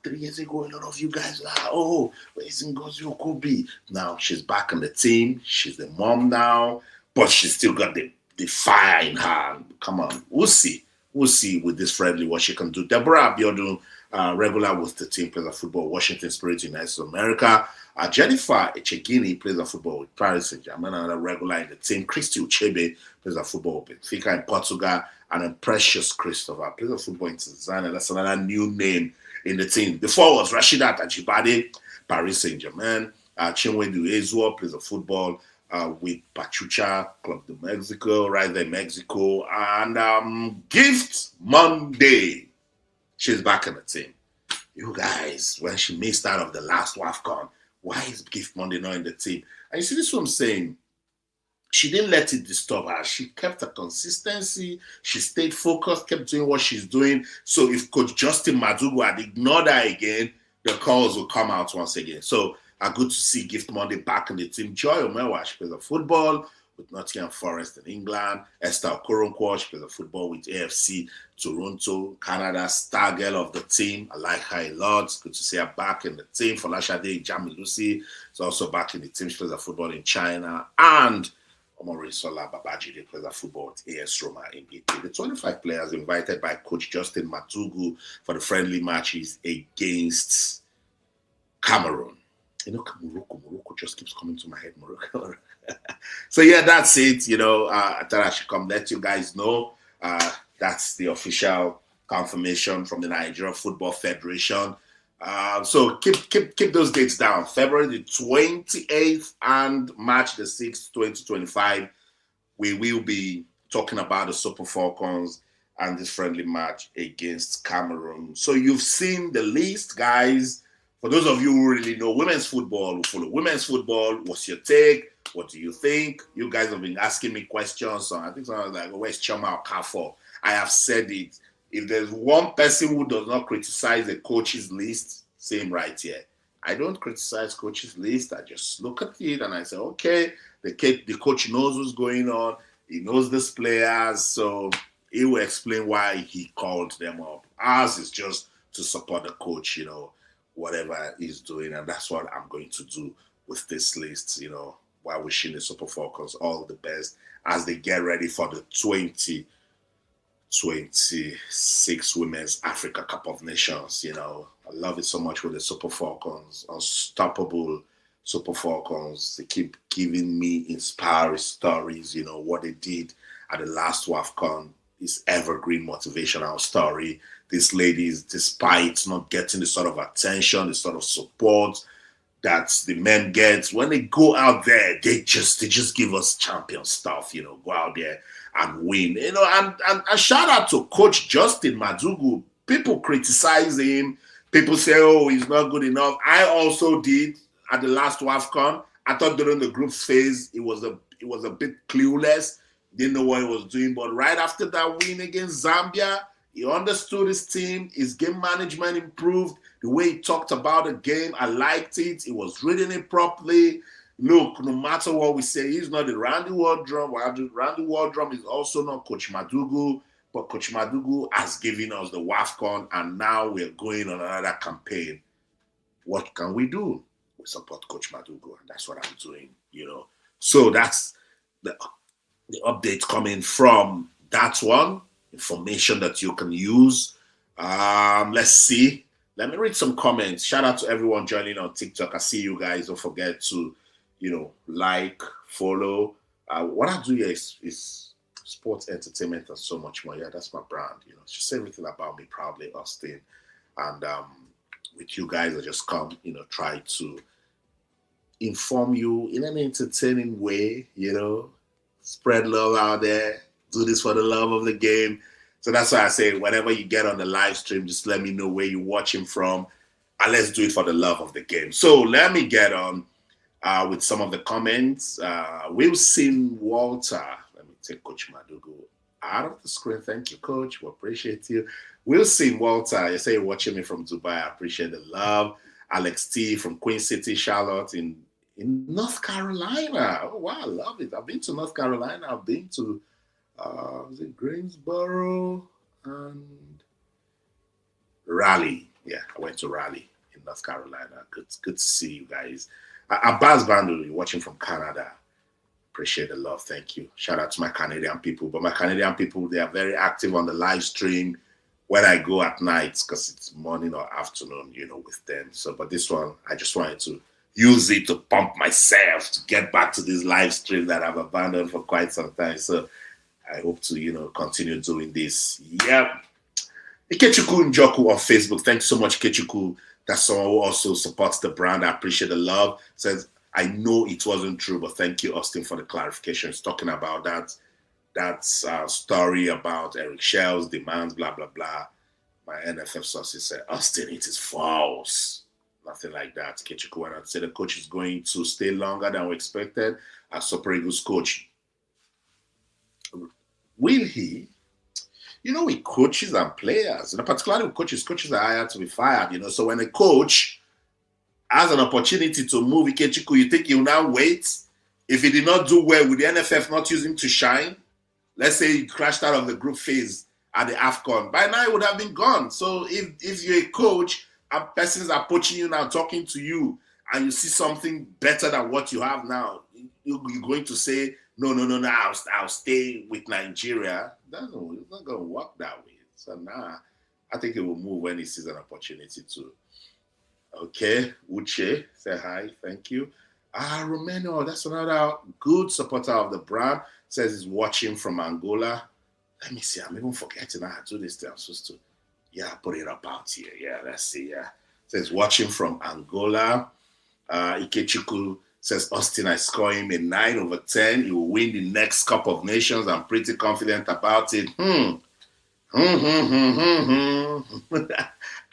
3 years ago, a lot of you guys were like, oh, where's Ngozi Okobi? Now she's back in the team. She's the mom now, but she's still got the fire in her. Come on, we'll see. We'll see with this friendly what she can do. Deborah Abiodun, regular with the team, plays a football Washington Spirit United States of America. Jennifer Echegini plays a football with Paris Saint-Germain, another regular in the team. Christy Uchebe plays a football with Benfica in Portugal. And then Precious Christopher plays a football in Tanzania. That's another new name in the team. The forwards, Rasheedat Ajibade, Paris Saint-Germain. Chinwendu Ihezuo plays a football with Pachuca, Club de Mexico, right there in Mexico. And Gift Monday, she's back in the team. You guys, when she missed out of the last AFCON, why is Gift Monday not in the team? And you see, this is what I'm saying. She didn't let it disturb her. She kept her consistency. She stayed focused, kept doing what she's doing. So if Coach Justine Madugu had ignored her again, the calls will come out once again. So good to see Gift Monday back in the team. Joy Omewa, she plays a football with Nottingham Forest in England. Esther Okoronkwo, she plays a football with AFC Toronto, Canada, star girl of the team. I like her a lot. Good to see her back in the team. Folashade Jamilusi is also back in the team. She plays a football in China. And Omorisola Babajide plays a football with AS Roma in Italy. The 25 players invited by Coach Justine Madugu for the friendly matches against Cameroon. You know, Morocco just keeps coming to my head, Morocco. So yeah, that's it. You know, I thought I should come let you guys know. That's the official confirmation from the Nigeria Football Federation. So keep those dates down. February the 28th and March the 6th, 2025. We will be talking about the Super Falcons and this friendly match against Cameroon. So you've seen the list, guys. For those of you who really know women's football, who follow women's football, what's your take? What do you think? You guys have been asking me questions. So I think someone was like, where's Chiamaka? I have said it. If there's one person who does not criticize the coach's list, same right here. I don't criticize coach's list. I just look at it and I say, okay, the coach knows what's going on. He knows these players. So he will explain why he called them up. Ours is just to support the coach, you know, whatever he's doing. And that's what I'm going to do with this list, you know, while wishing the Super Falcons all the best as they get ready for the 2026 Women's Africa Cup of Nations. You know, I love it so much with the Super Falcons, unstoppable Super Falcons. They keep giving me inspiring stories, you know, what they did at the last AFCON, this evergreen motivational story. These ladies, despite not getting the sort of attention, the sort of support that the men get, when they go out there, they just give us champion stuff, you know, go out there and win. You know, and shout out to Coach Justine Madugu. People criticize him. People say, oh, he's not good enough. I also did at the last AFCON. I thought during the group phase, it was a bit clueless. Didn't know what he was doing. But right after that win against Zambia, he understood his team. His game management improved. The way he talked about the game, I liked it. He was reading it properly. Look, no matter what we say, he's not the Randy Wardrum. Randy Wardrum is also not Coach Madugu. But Coach Madugu has given us the AFCON, and now we're going on another campaign. What can we do? We support Coach Madugu, and that's what I'm doing, you know. So that's the update coming from that one. Information that you can use. Let's see. Let me read some comments. Shout out to everyone joining on TikTok. I see you guys. Don't forget to, you know, like, follow. What I do here is sports, entertainment, and so much more. Yeah, that's my brand. You know, it's just everything about me, proudly Austin. And with you guys, I just come, you know, try to inform you in an entertaining way. You know, spread love out there. Do this for the love of the game. So that's why I say whenever you get on the live stream, just let me know where you're watching from, and let's do it for the love of the game. So let me get on with some of the comments. Wilson Walter. Let me take Coach Madugu out of the screen. Thank you, Coach. We appreciate you. Wilson Walter, you say you're watching me from Dubai. I appreciate the love. Alex T from Queen City, Charlotte in North Carolina. Oh, wow, I love it. I've been to North Carolina. I've been to, was it Greensboro and Raleigh? Yeah, I went to Raleigh in North Carolina. Good to see you guys. Abbas Bandu, watching from Canada. Appreciate the love. Thank you. Shout out to my Canadian people. But my Canadian people, they are very active on the live stream when I go at night because it's morning or afternoon, with them. So, but this one, I just wanted to use it to pump myself to get back to this live stream that I've abandoned for quite some time. So I hope to, continue doing this. Yep. Ikechukwu Njoku on Facebook. Thanks so much, Ikechukwu. That's someone who also supports the brand. I appreciate the love. Says, I know it wasn't true, but thank you, Austin, for the clarifications. Talking about that story about Eric Chelle's demands, blah, blah, blah. My NFF sources said, Austin, it is false. Nothing like that. Ikechukwu went on to say the coach is going to stay longer than we expected as Super Eagles coach. Will he? With coaches and players, particularly with coaches are hired to be fired, So when a coach has an opportunity to move Ikechukwu, you think he'll now wait? If he did not do well, would the NFF not use him to shine? Let's say he crashed out of the group phase at the AFCON. By now, he would have been gone. So if you're a coach and persons are poaching you now, talking to you, and you see something better than what you have now, you're going to say, no, I'll stay with Nigeria. It's not going to work that way. So I think he will move when he sees an opportunity to. Okay, Uche, say hi, thank you. Romano, that's another good supporter of the brand. Says he's watching from Angola. Let me see, I'm even forgetting how to do this thing. I'm supposed to, put it up out here. Yeah, let's see, Says watching from Angola. Ikechukwu says, Austin, I score him a 9/10. He will win the next Cup of Nations. I'm pretty confident about it.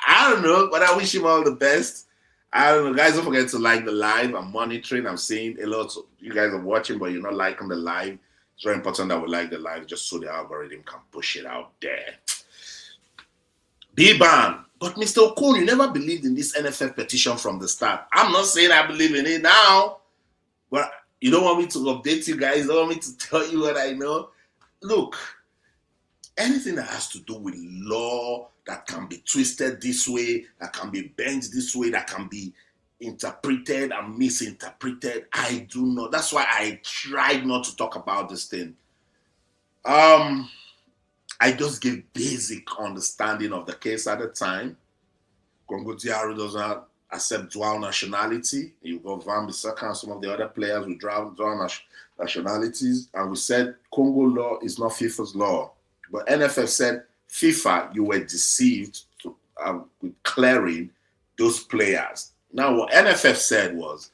I don't know, but I wish him all the best. I don't know. Guys, don't forget to like the live. I'm monitoring. I'm seeing a lot of you guys are watching, but you're not liking the live. It's very important that we like the live just so the algorithm can push it out there. B-Ban. But Mr. Okon, you never believed in this NFF petition from the start. I'm not saying I believe in it now, but you don't want me to update you guys. You don't want me to tell you what I know. Look, anything that has to do with law that can be twisted this way, that can be bent this way, that can be interpreted and misinterpreted, I do not. That's why I tried not to talk about this thing. I just gave basic understanding of the case at the time. Congo DR does not accept dual nationality. You've got Van Bissaka and some of the other players with dual nationalities. And we said Congo law is not FIFA's law. But NFF said, FIFA, you were deceived with clearing those players. Now, what NFF said was,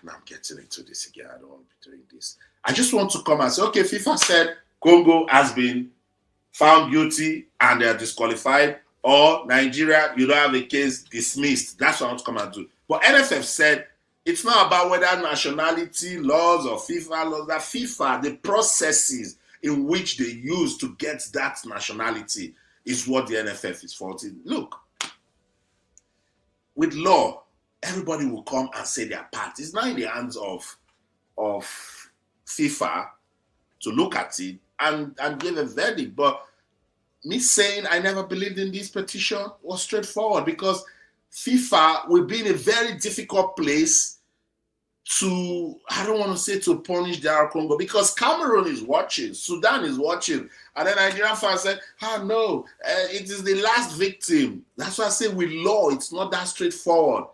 now I'm getting into this again. I don't want to be doing this. I just want to come and say, okay, FIFA said Congo has been found guilty and they are disqualified, or Nigeria, you don't have a case, dismissed. That's what I want to come and do. But NFF said it's not about whether nationality laws or FIFA laws, that FIFA, the processes in which they use to get that nationality is what the NFF is faulting. Look, with law, everybody will come and say their part. It's not in the hands of FIFA to look at it and give a verdict. But me saying I never believed in this petition was straightforward because FIFA will be in a very difficult place to, I don't want to say to punish DR Congo, because Cameroon is watching, Sudan is watching, and then Nigerian fans said, no, it is the last victim. That's why I say with law, it's not that straightforward.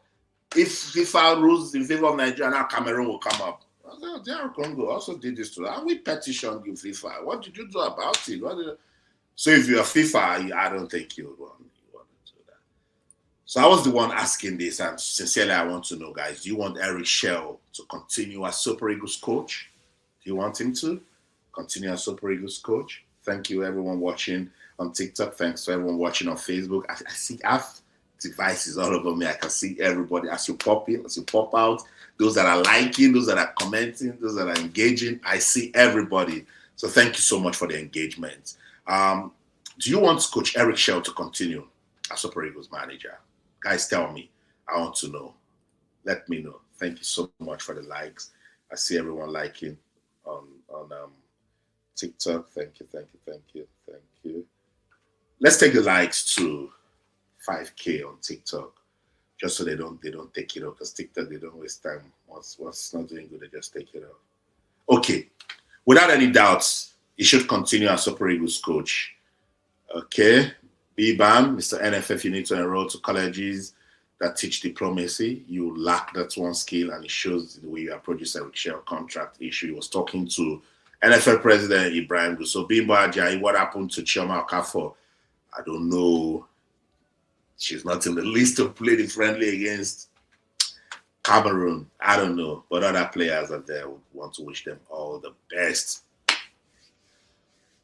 If FIFA rules in favor of Nigeria, now Cameroon will come up. DR Congo also did this to that. We petitioned you, FIFA. What did you do about it? So if you're FIFA, I don't think you would want to do that. So I was the one asking this, and sincerely, I want to know, guys, do you want Eric Celle to continue as Super Eagles coach? Do you want him to continue as Super Eagles coach? Thank you, everyone watching on TikTok. Thanks to everyone watching on Facebook. I see I have devices all over me. I can see everybody as you pop in, as you pop out. Those that are liking, those that are commenting, those that are engaging. I see everybody. So thank you so much for the engagement. Do you want Coach Eric Celle to continue as Super Eagles manager? Guys, tell me. I want to know. Let me know. Thank you so much for the likes. I see everyone liking on TikTok. Thank you, thank you, thank you, thank you. Let's take the likes to 5K on TikTok, just so they don't take it off. Because TikTok, they don't waste time. Once not doing good, they just take it off. Okay, without any doubts, he should continue as Super Eagles coach. Okay, BBAM, Mr. NFF, you need to enroll to colleges that teach diplomacy. You lack that one skill, and it shows the way you approach this Eric Chelle contract issue. He was talking to NFL President Ibrahim. So Bimbo Ajayi, what happened to Chiamaka for? I don't know. She's not in the list to play the friendly against Cameroon. I don't know. But other players out there would want to wish them all the best.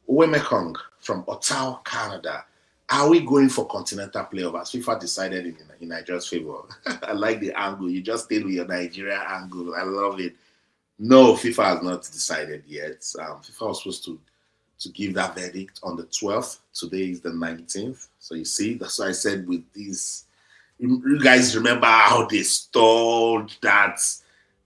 Women AFCON from Ottawa, Canada. Are we going for continental playoffs? FIFA decided in Nigeria's favor. I like the angle. You just stayed with your Nigeria angle. I love it. No, FIFA has not decided yet. FIFA was supposed to give that verdict on the 12th. Today is the 19th. So you see, that's why I said with these, you guys remember how they stalled that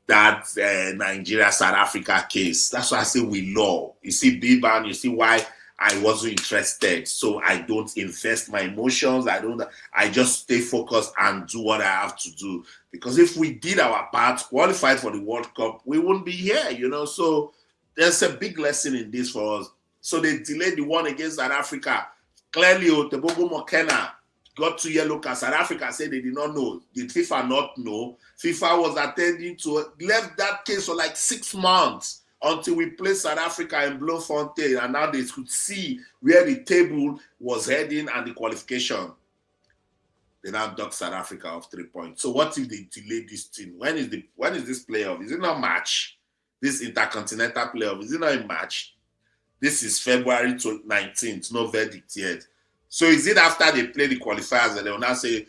Nigeria-South Africa case. That's why I say we law. You see, B-Ban, you see why I wasn't interested. So I don't invest my emotions. I just stay focused and do what I have to do. Because if we did our part, qualified for the World Cup, we wouldn't be here, you know. So there's a big lesson in this for us. So they delayed the one against South Africa. Clearly, Tebogo Mokena got 2 yellow cards. South Africa said they did not know. Did FIFA not know? FIFA was attending to it, left that case for like 6 months until we played South Africa in Bloemfontein, and now they could see where the table was heading and the qualification. They now docked South Africa off 3 points. So what if they delay this thing? When is this playoff? Is it not March? This intercontinental playoff, is it not in March? This is February 19th, no verdict yet. So is it after they play the qualifiers and they will now say,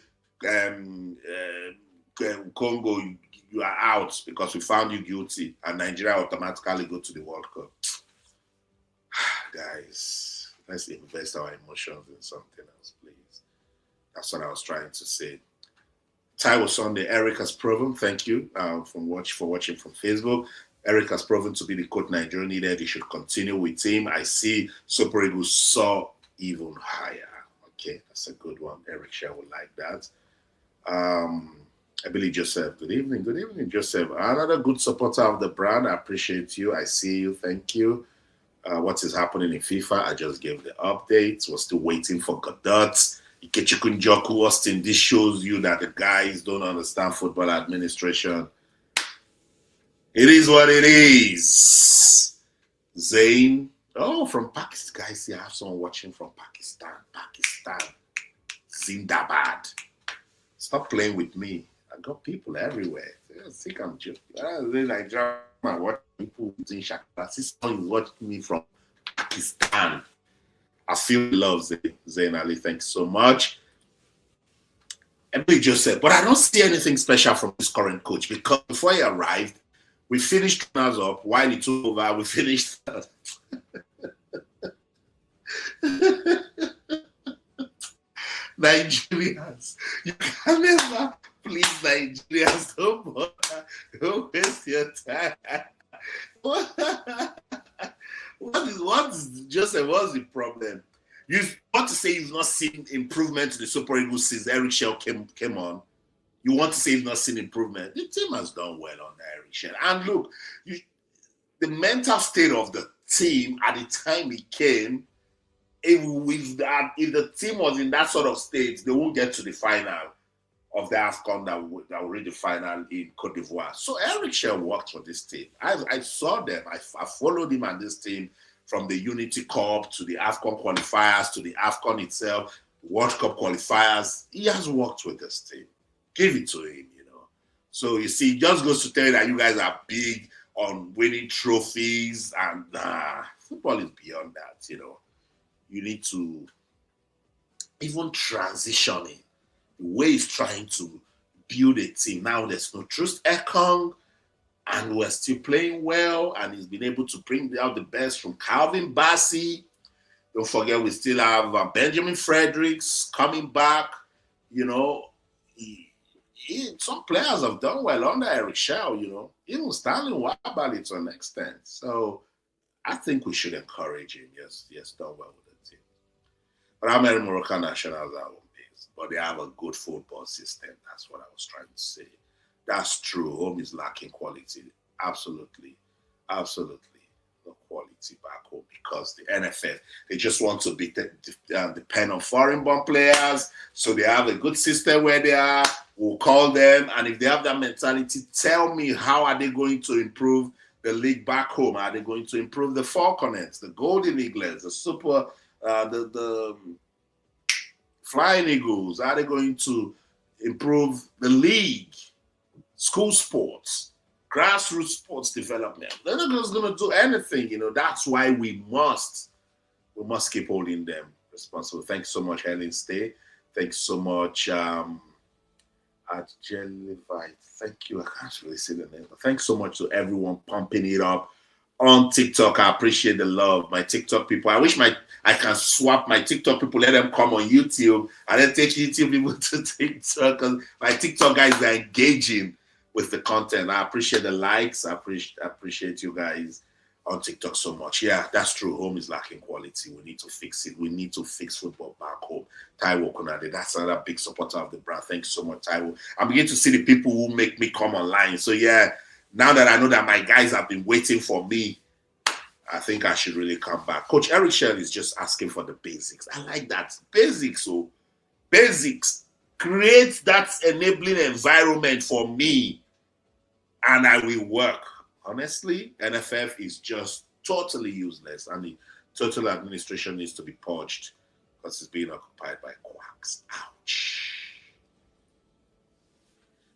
Congo, you are out because we found you guilty, and Nigeria automatically go to the World Cup? Guys, let's invest our emotions in something else, please. That's what I was trying to say. Taiwo Sunday, Eric has proven, thank you for watching from Facebook. Eric has proven to be the coach Nigeria needed. He should continue with him. I see Super Eagles saw even higher. Okay, that's a good one. Eric Chelle would like that. I believe Joseph. Good evening, Joseph. Another good supporter of the brand. I appreciate you. I see you. Thank you. What is happening in FIFA? I just gave the updates. We're still waiting for Godot. Ikechukwu Njoku, Austin. This shows you that the guys don't understand football administration. It is what it is. Zain. Oh, from Pakistan. Guys, see, I have someone watching from Pakistan. Zindabad. Stop playing with me. I got people everywhere. I think I'm joking. I really like drama. What people in Shakira. Sister is watching me from Pakistan. I feel love, Zain Ali. Thanks so much. Emily just said, but I don't see anything special from this current coach, because before he arrived, we finished runners up. While he took over, we finished. Nigerians, you can never please Nigerians. Don't bother. Don't waste your time. What's Joseph? What's the problem? You want to say you've not seen improvement in the Super Eagles since Eric Chelle came on? You want to say you've not seen improvement? The team has done well on Eric Chelle. And look, the mental state of the team at the time he came, if the team was in that sort of state, they won't get to the final of the AFCON that will reach the final in Cote d'Ivoire. So Eric Chelle worked for this team. I saw them. I followed him and this team from the Unity Cup to the AFCON qualifiers to the AFCON itself, World Cup qualifiers. He has worked with this team. Give it to him, you know. So you see, it just goes to tell you that you guys are big on winning trophies, and football is beyond that, you know. You need to even transitioning the way he's trying to build a team. Now there's no Trust Ekong, and we're still playing well, and he's been able to bring out the best from Calvin Bassey. Don't forget, we still have Benjamin Fredericks coming back. You know, some players have done well under Eric Chelle, even Stanley Wabali to an extent. So I think we should encourage him. Yes, done well with the team. But how many Moroccan nationals are home based? But they have a good football system. That's what I was trying to say. That's true. Home is lacking quality. Absolutely. No quality back home because the NFF, they just want to depend on foreign-born players. So they have a good system where they are. We'll call them. And if they have that mentality, tell me, how are they going to improve the league back home? Are they going to improve the Falcons, the Golden Eagles, the Super, the Flying Eagles? Are they going to improve the league, school sports, grassroots sports development? They're not just going to do anything, That's why we must keep holding them responsible. Thanks so much, Helen Stay. Thanks so much, Levite. Thank you. I can't really see the name, but thanks so much to everyone pumping it up on TikTok. I appreciate the love. My TikTok people, I wish I can swap my TikTok people, let them come on YouTube, and then take YouTube people to TikTok, because my TikTok guys are engaging with the content. I appreciate the likes. I appreciate you guys on TikTok so much. Yeah, that's true. Home is lacking quality. We need to fix it. We need to fix football back home. Taiwo Konade, that's another big supporter of the brand. Thanks so much, Taiwo. I'm beginning to see the people who make me come online. So yeah, now that I know that my guys have been waiting for me, I think I should really come back. Coach Eric Chelle is just asking for the basics. I like that. Basics. So basics. Create that enabling environment for me, and I will work. Honestly, NFF is just totally useless, and the total administration needs to be purged because it's being occupied by quacks. Ouch.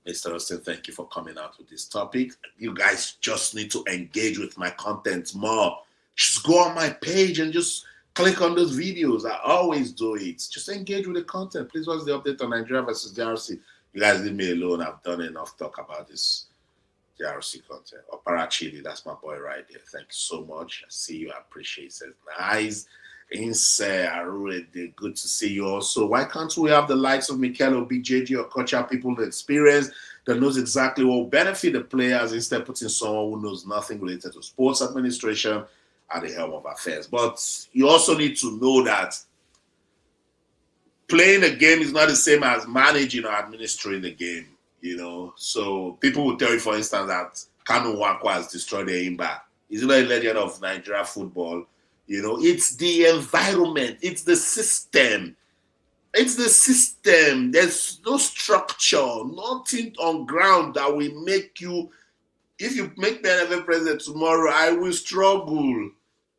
Mr. Austin, thank you for coming out with this topic. You guys just need to engage with my content more. Just go on my page and just click on those videos. I always do it. Just engage with the content. Please, what's the update on Nigeria versus DRC? You guys leave me alone. I've done enough talk about this DRC content. Opera Chili, that's my boy right there. Thank you so much. I see you. I appreciate it. Says nice. Good to see you also. Why can't we have the likes of Mikel Obi, JJ, or Kocha, people with experience that knows exactly what will benefit the players, instead of putting someone who knows nothing related to sports administration at the helm of affairs? But you also need to know that playing a game is not the same as managing or administering the game. So people will tell you, for instance, that Kanu Nwankwo has destroyed the Imba. He's not a legend of Nigeria football. It's the environment. It's the system. There's no structure, nothing on ground that will make you. If you make me NFF president tomorrow, I will struggle.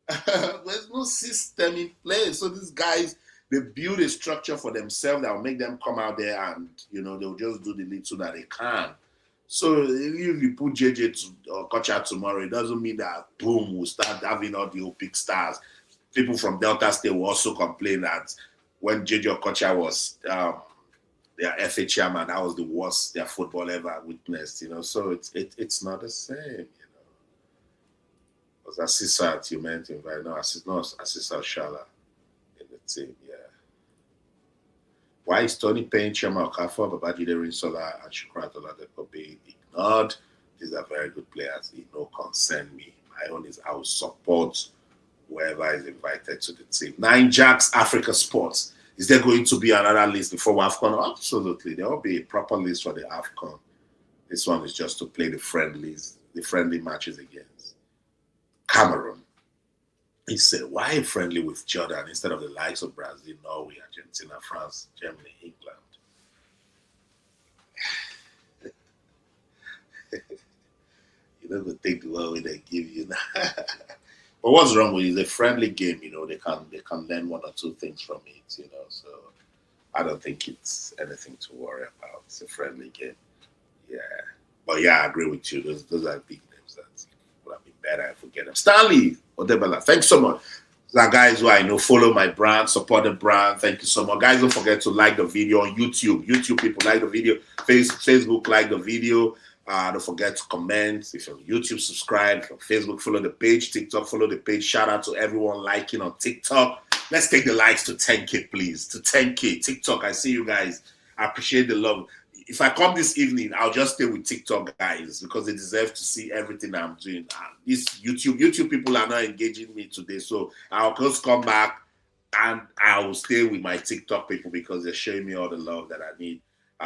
There's no system in place. So these guys, they build a structure for themselves that will make them come out there and, they'll just do the little that they can. So if you put JJ or Kocha tomorrow, it doesn't mean that, boom, we'll start having all the Olympic stars. People from Delta State will also complain that when JJ or Kocha was their FA chairman, that was the worst their football ever witnessed, So it's not the same, Was Assisat you meant him, right? No, Assisat Shala in the team, yeah. Why is Tony paying Chiamaka Nnadozie, Babajide Rinsola, and Shukrat Oladipo being ignored? These are very good players. It no concern me. My own is I will support whoever is invited to the team. 9 Jacks Africa Sports. Is there going to be another list before AFCON? Absolutely. There will be a proper list for the AFCON. This one is just to play the friendly matches against Cameroon. He said, why friendly with Jordan instead of the likes of Brazil, Norway, Argentina, France, Germany, England? You don't take the one they give you. But what's wrong with it? It's a friendly game, they can learn one or two things from it, So I don't think it's anything to worry about. It's a friendly game. Yeah. But yeah, I agree with you. Those are big names that would have been better if we get them. Stanley Odebala, thanks so much. Those are guys who I know follow my brand, support the brand. Thank you so much. Guys, don't forget to like the video on YouTube. YouTube people like the video. Facebook like the video. Don't forget to comment. If you're on YouTube, subscribe. If you're on Facebook, follow the page. TikTok, follow the page. Shout out to everyone liking on TikTok. Let's take the likes to 10K, please. To 10K. TikTok, I see you guys. I appreciate the love. if I come this evening, I'll just stay with TikTok guys because they deserve to see everything I'm doing. These YouTube people are not engaging me today, so I'll just come back and I will stay with my TikTok people because they're showing me all the love that I need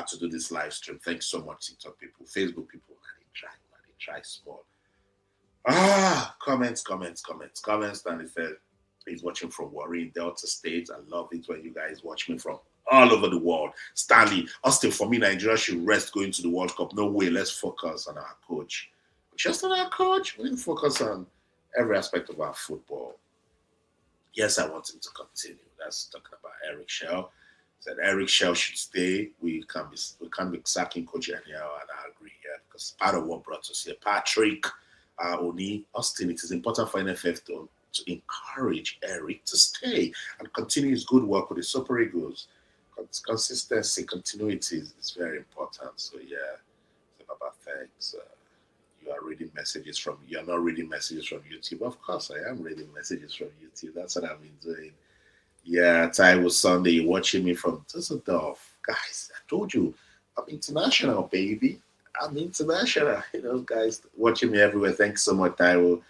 to do this live stream. Thanks so much, TikTok people, Facebook people. They try small. Comments. And it said he's watching from Warri in Delta State. I love it when you guys watch me from all over the world. Stanley, Austin, for me, Nigeria should rest going to the World Cup. No way. Let's focus on our coach. Just on our coach. We need to focus on every aspect of our football. Yes, I want him to continue. That's talking about Eric Chelle. Said Eric Chelle should stay. We can't be sacking Coach Anyao, and I agree here because part of what brought us here. Patrick, Oni, Austin, it is important for NFF to encourage Eric to stay and continue his good work with the Super Eagles. Consistency, continuity is very important. So yeah, Baba, thanks. You're not reading messages from YouTube. Of course, I am reading messages from YouTube. That's what I've been doing. Yeah, Taiwo Sunday, you're watching me from Düsseldorf. Guys, I told you, I'm international, baby. I'm international. You know, guys watching me everywhere. Thanks so much, Taiwo.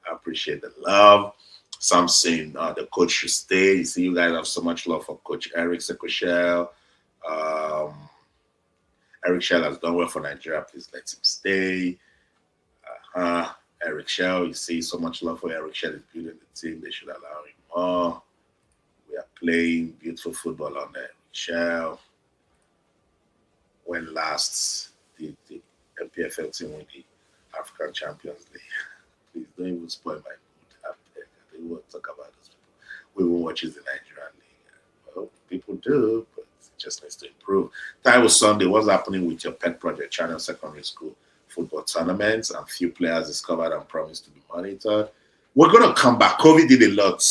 I appreciate the love. Some saying the coach should stay. You see, you guys have so much love for Coach Eric Chelle. Eric Chelle has done well for Nigeria. Please let him stay. Eric Chelle, you see so much love for Eric Chelle. He's building the team. They should allow him more. We are playing beautiful football on Eric Chelle. When last the MPFL team win the African Champions League? Please don't even spoil my mood. I don't want to talk about those people. We won't watch the Nigerian League. Well, people do, but it just needs to improve. Taiwo Sunday, what's happening with your pet project, Channel Secondary School football tournaments, and few players discovered and promised to be monitored? We're going to come back. COVID did a lot,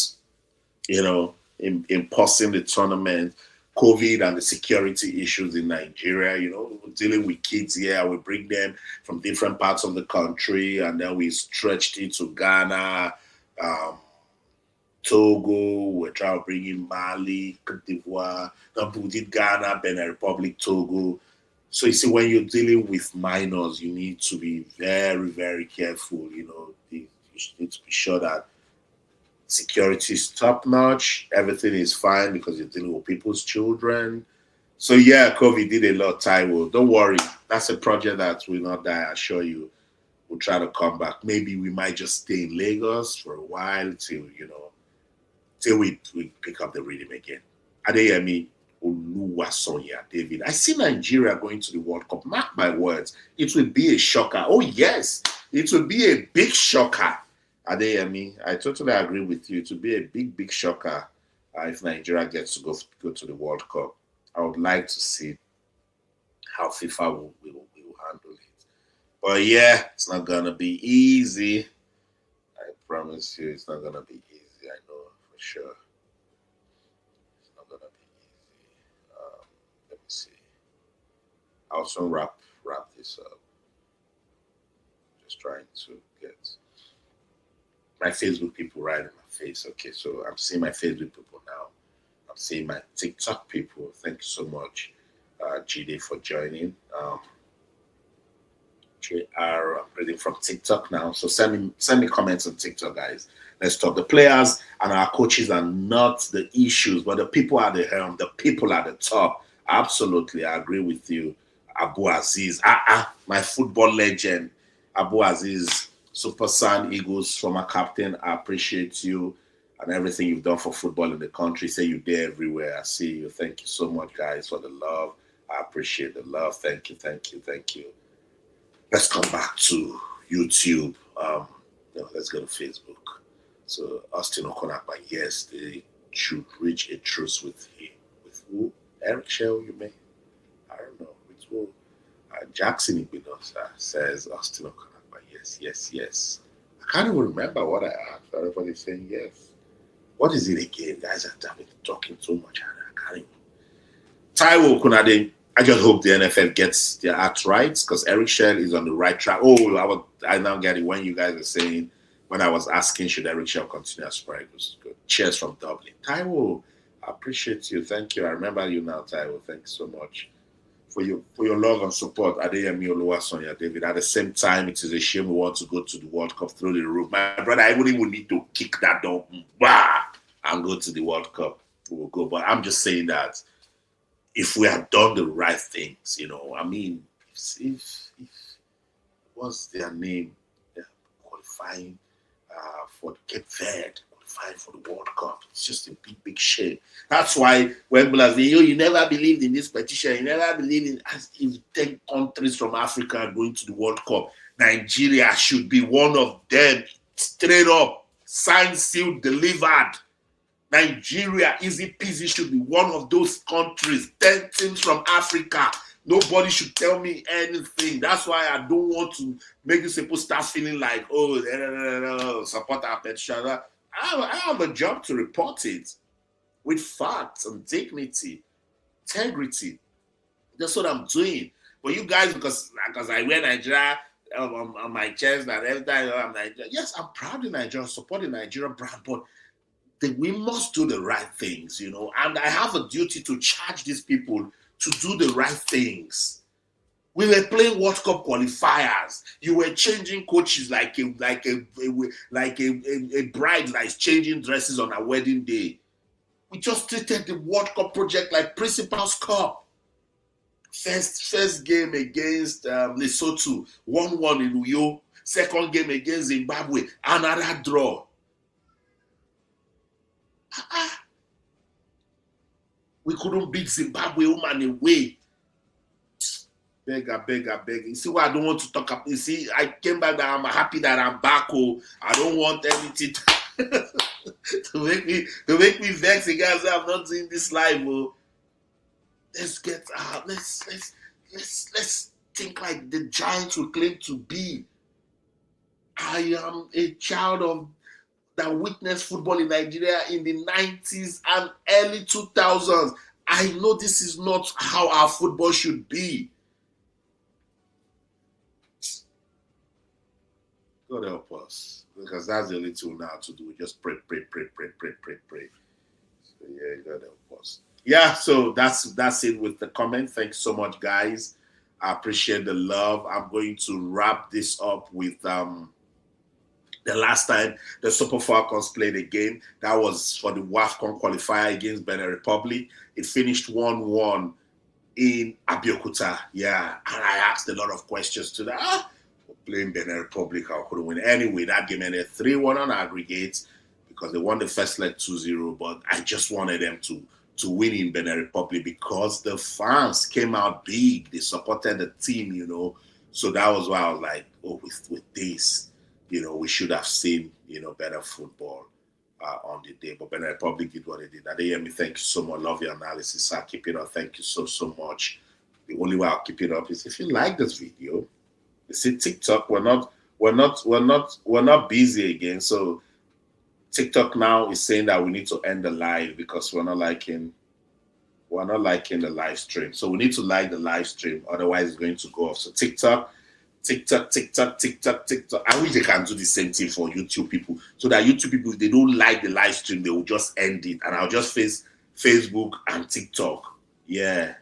in pausing the tournament. COVID and the security issues in Nigeria, we're dealing with kids here. We bring them from different parts of the country, and then we stretched it to Ghana, Togo. We're trying to bring in Mali, Cote d'Ivoire. Then we did Ghana, Benin Republic, Togo. So you see, when you're dealing with minors, you need to be very, very careful. You need to be sure that security is top notch. Everything is fine because you're dealing with people's children. So yeah, COVID did a lot, Taiwo. Don't worry. That's a project that will not die, I assure you. We'll try to come back. Maybe we might just stay in Lagos for a while till we pick up the rhythm again. Adeyemi Oluwasonya David. I see Nigeria going to the World Cup. Mark my words. It will be a shocker. Oh yes, it will be a big shocker. Adeyemi, I totally agree with you. To be a big shocker if Nigeria gets to go to the World Cup. I would like to see how FIFA will handle it. But yeah, it's not gonna be easy. I promise you, it's not gonna be easy. I know for sure. It's not gonna be easy. Let me see. I'll soon wrap this up. Just trying to get my Facebook people right in my face. Okay, so I'm seeing my Facebook people now. I'm seeing my TikTok people. Thank you so much, GD, for joining. JR, I'm reading from TikTok now. So send me comments on TikTok, guys. Let's talk. The players and our coaches are not the issues, but the people are the helm. The people are the top. Absolutely, I agree with you, Abu Aziz. My football legend, Abu Aziz. Super San Eagles former captain, I appreciate you and everything you've done for football in the country. Say you're there everywhere. I see you. Thank you so much, guys, for the love. I appreciate the love. Thank you. Let's come back to YouTube. Let's go to Facebook. So Austin Okon-AKPAN, yes, they should reach a truce with him. With who? Eric Chelle, you may? I don't know. With who? Jackson Ibinosa says Austin Okon-AKPAN. Yes. I can't even remember what I asked. Everybody's saying yes. What is it again? Guys are talking too much. I can't even. Taiwo Kunade, I just hope the NFL gets their act right because Eric Chelle is on the right track. Oh, I now get it when you guys are saying, when I was asking, should Eric Chelle continue as Super Eagles? Cheers from Dublin. Taiwo, I appreciate you. Thank you. I remember you now, Taiwo. Thanks so much your love and support, Adeyemi Oluwasonya David. At the same time, it is a shame we want to go to the World Cup through the roof. My brother, I wouldn't even need to kick that door, and go to the World Cup. We'll go. But I'm just saying that if we have done the right things, I mean, if what's their name? They're qualifying for Cape Verde, qualifying for the World Cup. It's just a big shame. That's why when people say, you never believed in this petition, you never believed in as if 10 countries from Africa are going to the World Cup. Nigeria should be one of them. Straight up, signed, sealed, delivered. Nigeria, easy peasy, should be one of those countries. 10 teams from Africa. Nobody should tell me anything. That's why I don't want to make these people start feeling like, support our petition. I have a job to report it with facts and dignity, integrity. That's what I'm doing. But you guys, because I wear Nigeria on my chest and every time I'm Nigeria. Yes, I'm proud of Nigeria, supporting Nigerian brand, but we must do the right things, and I have a duty to charge these people to do the right things. We were playing World Cup qualifiers. You were changing coaches like a bride that is changing dresses on a wedding day. We just treated the World Cup project like Principal's Cup. First game against Lesotho, 1-1 in Uyo. Second game against Zimbabwe, another draw. We couldn't beat Zimbabwe woman away. Beg. You see why I don't want to talk about? You see, I came back that I'm happy that I'm back. I don't want anything to make me vex again. I'm not doing this live. Let's get out. Let's think like the giants we claim to be. I am a child of that witnessed football in Nigeria in the 90s and early 2000s. I know this is not how our football should be. God help us, because that's the only tool now to do. Just pray. So yeah, God help us. Yeah, so that's it with the comment. Thanks so much, guys. I appreciate the love. I'm going to wrap this up with the last time the Super Falcons played a game. That was for the AFCON qualifier against Benin Republic. It finished 1-1 in Abeokuta. Yeah, and I asked a lot of questions to that. Playing Benin Republic, I couldn't win. Anyway, that game ended 3-1 on aggregate because they won the first leg 2-0, but I just wanted them to win in Benin Republic because the fans came out big. They supported the team, So that was why I was like, with this, we should have seen, better football on the day. But Benin Republic did what they did. Adeyemi, thank you so much. Love your analysis. I'll keep it up. Thank you so much. The only way I'll keep it up is if you like this video. You see, TikTok, we're not busy again. So TikTok now is saying that we need to end the live because we're not liking the live stream. So we need to like the live stream, otherwise it's going to go off. So TikTok. I wish they can do the same thing for YouTube people, so that YouTube people, if they don't like the live stream, they will just end it, and I'll just face Facebook and TikTok. Yeah,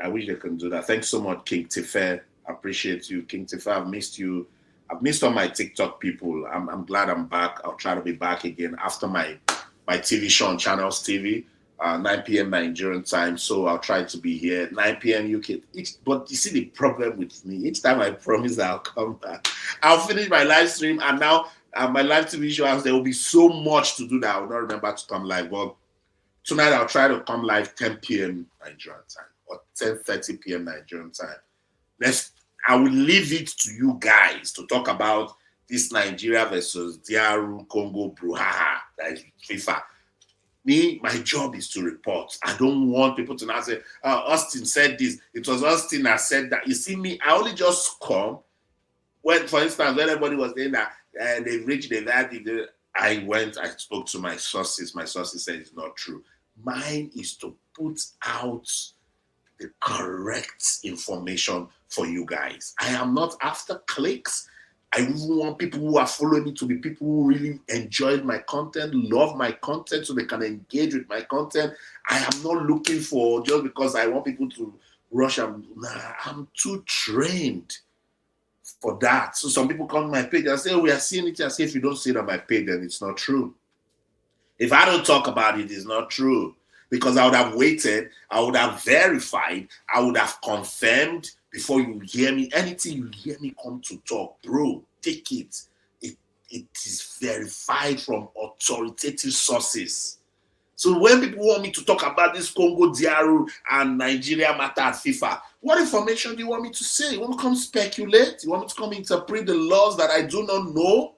I wish they can do that. Thanks so much, King Tife. I appreciate you, King Tife. I've missed you. I've missed all my TikTok people. I'm glad I'm back. I'll try to be back again after my TV show on Channels TV. 9 p.m. Nigerian time, so I'll try to be here 9 p.m. UK. But you see the problem with me, each time I promise I'll come back, I'll finish my live stream, and now my live TV show, there will be so much to do that I will not remember to come live. But tonight I'll try to come live 10 p.m. Nigerian time or 10:30 p.m. Nigerian time. I will leave it to you guys to talk about this Nigeria versus DR Congo brouhaha, that is FIFA. Me, my job is to report. I don't want people to now say, Austin said this. It was Austin that said that. You see me, I only just come when, for instance, when everybody was saying that they've reached the value, I went, I spoke to my sources. My sources said it's not true. Mine is to put out the correct information for you guys. I am not after clicks. I even want people who are following me to be people who really enjoyed my content, love my content, so they can engage with my content. I am not looking for just because I want people to rush. I'm too trained for that. So some people come to my page and say, oh, we are seeing it. I say, if you don't see it on my page, then it's not true. If I don't talk about it, it's not true. Because I would have waited, I would have verified, I would have confirmed before you hear me. Anything you hear me come to talk, bro, take it. It is verified from authoritative sources. So when people want me to talk about this Congo Diaru and Nigeria matter at FIFA, what information do you want me to say? You want me to come speculate? You want me to come interpret the laws that I do not know?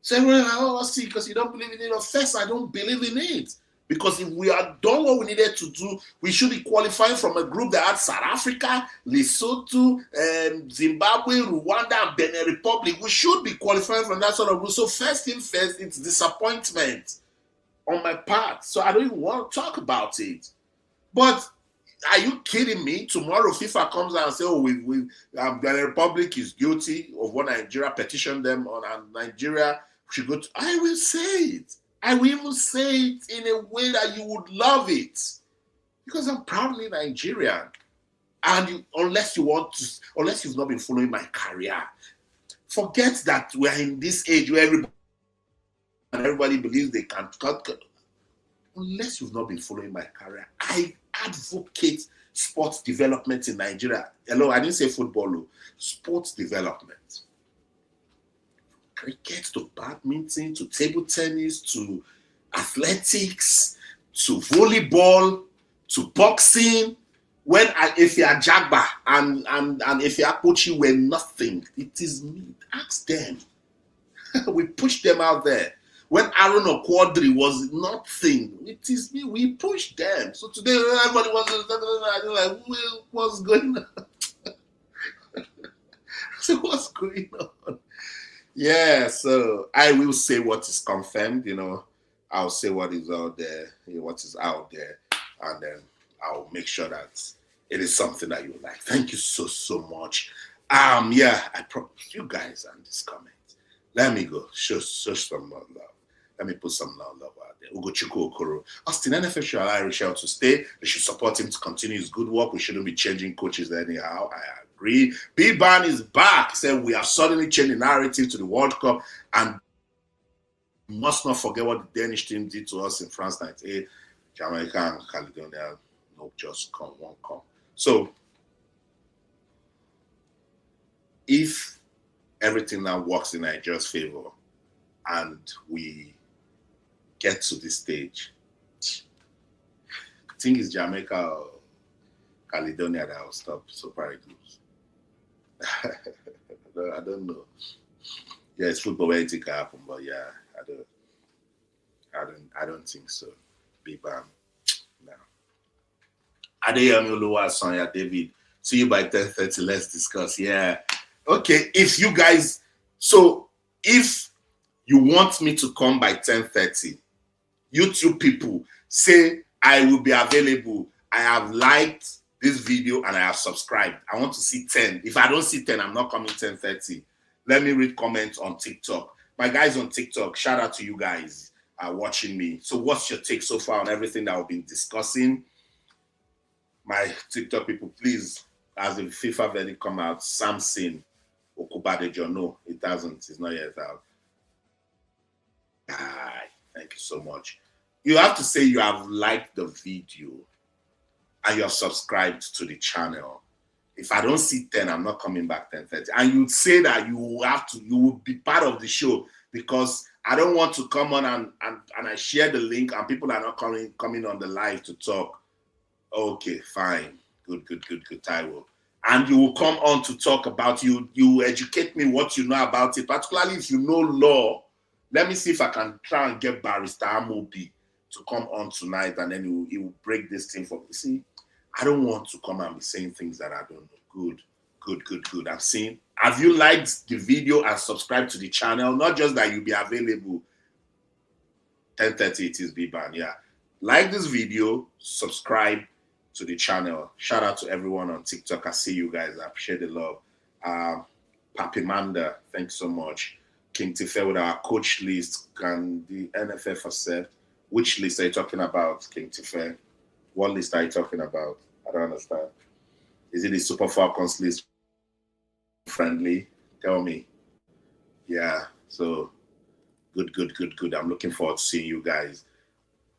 Say, well, see, because you don't believe in it. First, I don't believe in it. Because if we had done what we needed to do, we should be qualifying from a group that had South Africa, Lesotho, Zimbabwe, Rwanda, and Benin Republic. We should be qualifying from that sort of group. So first thing first, it's disappointment on my part. So I don't even want to talk about it. But are you kidding me? Tomorrow FIFA comes out and says, oh, Benin Republic is guilty of what Nigeria petitioned them on, and Nigeria should go to... I will say it. I will even say it in a way that you would love it. Because I'm proudly Nigerian. And unless you've not been following my career, forget that we're in this age where everybody believes they can cut. Unless you've not been following my career, I advocate sports development in Nigeria. Hello, I didn't say football, sports development. Cricket to badminton to table tennis to athletics to volleyball to boxing. If you are Jagba and if you are Pochi were nothing, it is me. Ask them. We pushed them out there. When Aaron Okwodri was nothing, it is me. We pushed them. So today everybody was like, what's going on? So what's going on? Yeah, so I will say what is confirmed, I'll say what is out there, what is out there, and then I'll make sure that it is something that you like. Thank you so much. I promise you guys on this comment. Let me go. Show some more love. Let me put some love out there. Ugochukwu Okoro. Austin, NFL should allow Rochelle to stay. They should support him to continue his good work. We shouldn't be changing coaches anyhow. I agree. B-Ban is back. He said we have suddenly changed the narrative to the World Cup, and we must not forget what the Danish team did to us in France 98. Jamaica and Caledonia, no, just come, won't come. So, if everything now works in Nigeria's favor and we get to this stage, I think it's Jamaica or Caledonia that will stop Super Eagles. I don't know. Yeah, it's football where anything can happen, but yeah, I don't think so. Big bang. No. Adeyemi Oluwasonya, David. See you by 10:30. Let's discuss. Yeah. Okay. If you want me to come by 10:30, YouTube people say I will be available. I have liked this video and I have subscribed. I want to see 10. If I don't see 10, I'm not coming 10:30. Let me read comments on TikTok. My guys on TikTok, shout out to you guys watching me. So what's your take so far on everything that we've been discussing? My TikTok people, please, as the FIFA verdict come out, Samson Okubadejo, no, it doesn't. It's not yet out. Thank you so much. You have to say you have liked the video and you're subscribed to the channel. If I don't see 10, I'm not coming back 10:30. And you'd say that you will be part of the show, because I don't want to come on and I share the link and people are not coming on the live to talk. Okay, fine. Good, Taiwo. And you will come on to talk about you educate me what you know about it, particularly if you know law. Let me see if I can try and get Barrister Amobi to come on tonight, and then he will break this thing for me. See, I don't want to come and be saying things that I don't know. Good. I'm saying, have you liked the video and subscribed to the channel? Not just that you'll be available 10:30, it is B-Ban, yeah. Like this video, subscribe to the channel. Shout out to everyone on TikTok. I see you guys. I appreciate the love. Papi Manda, thanks so much. King Tife with our coach list. Can the NFF accept? Which list are you talking about, King Tife? What list are you talking about? I don't understand. Is it the Super Falcons list friendly? Tell me. Yeah. So good. I'm looking forward to seeing you guys.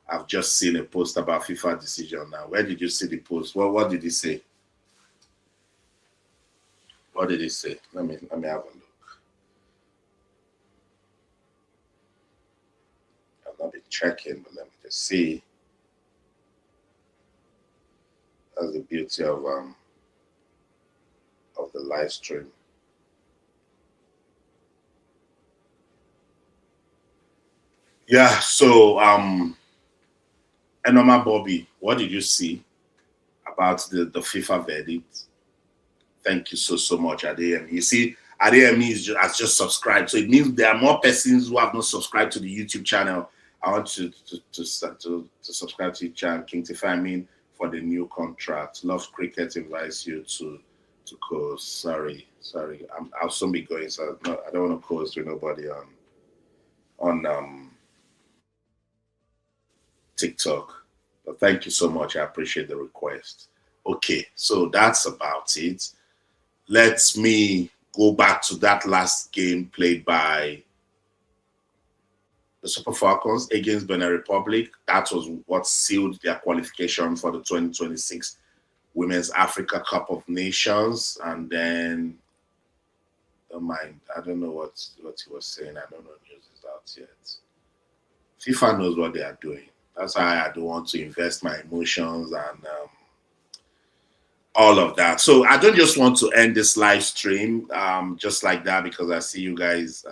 I've just seen a post about FIFA decision now. Where did you see the post? What did he say? What did he say? Let me have a look. I've not been checking, but let me just see. That's the beauty of the live stream. Yeah, so Enoma Bobby, what did you see about the FIFA verdict? Thank you so much, Adeyemi. You see, Adeyemi has just subscribed. So it means there are more persons who have not subscribed to the YouTube channel. I want to subscribe to the channel, King Tifa, for the new contract. Love Cricket invites you to course. Sorry. I'll soon be going, so no, I don't want to cause to nobody on TikTok. But thank you so much. I appreciate the request. Okay, so that's about it. Let me go back to that last game played by the Super Falcons against Benin Republic. That was what sealed their qualification for the 2026 Women's Africa Cup of Nations. And then, don't mind, I don't know what he was saying. I don't know news is out yet. FIFA knows what they are doing. That's why I don't want to invest my emotions and all of that. So I don't just want to end this live stream just like that because I see you guys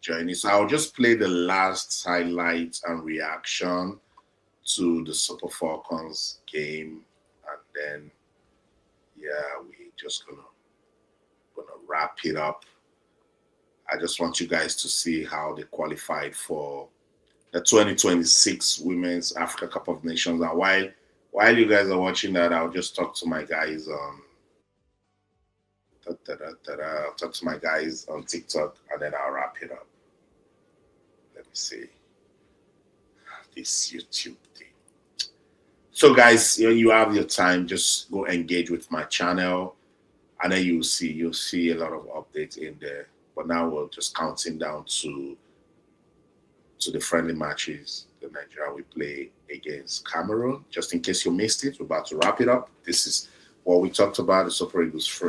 joining. So I'll just play the last highlight and reaction to the Super Falcons game, and then we just gonna wrap it up. I just want you guys to see how they qualified for the 2026 Women's Africa Cup of Nations. And while you guys are watching that, I'll just talk to my guys on I'll talk to my guys on TikTok, and then I'll wrap it up. Let me see this YouTube thing. So guys, you have your time. Just go engage with my channel, and then you'll see a lot of updates in there. But now we're just counting down to the friendly matches that Nigeria will play against Cameroon. Just in case you missed it, we're about to wrap it up. This is what we talked about, the Super Eagles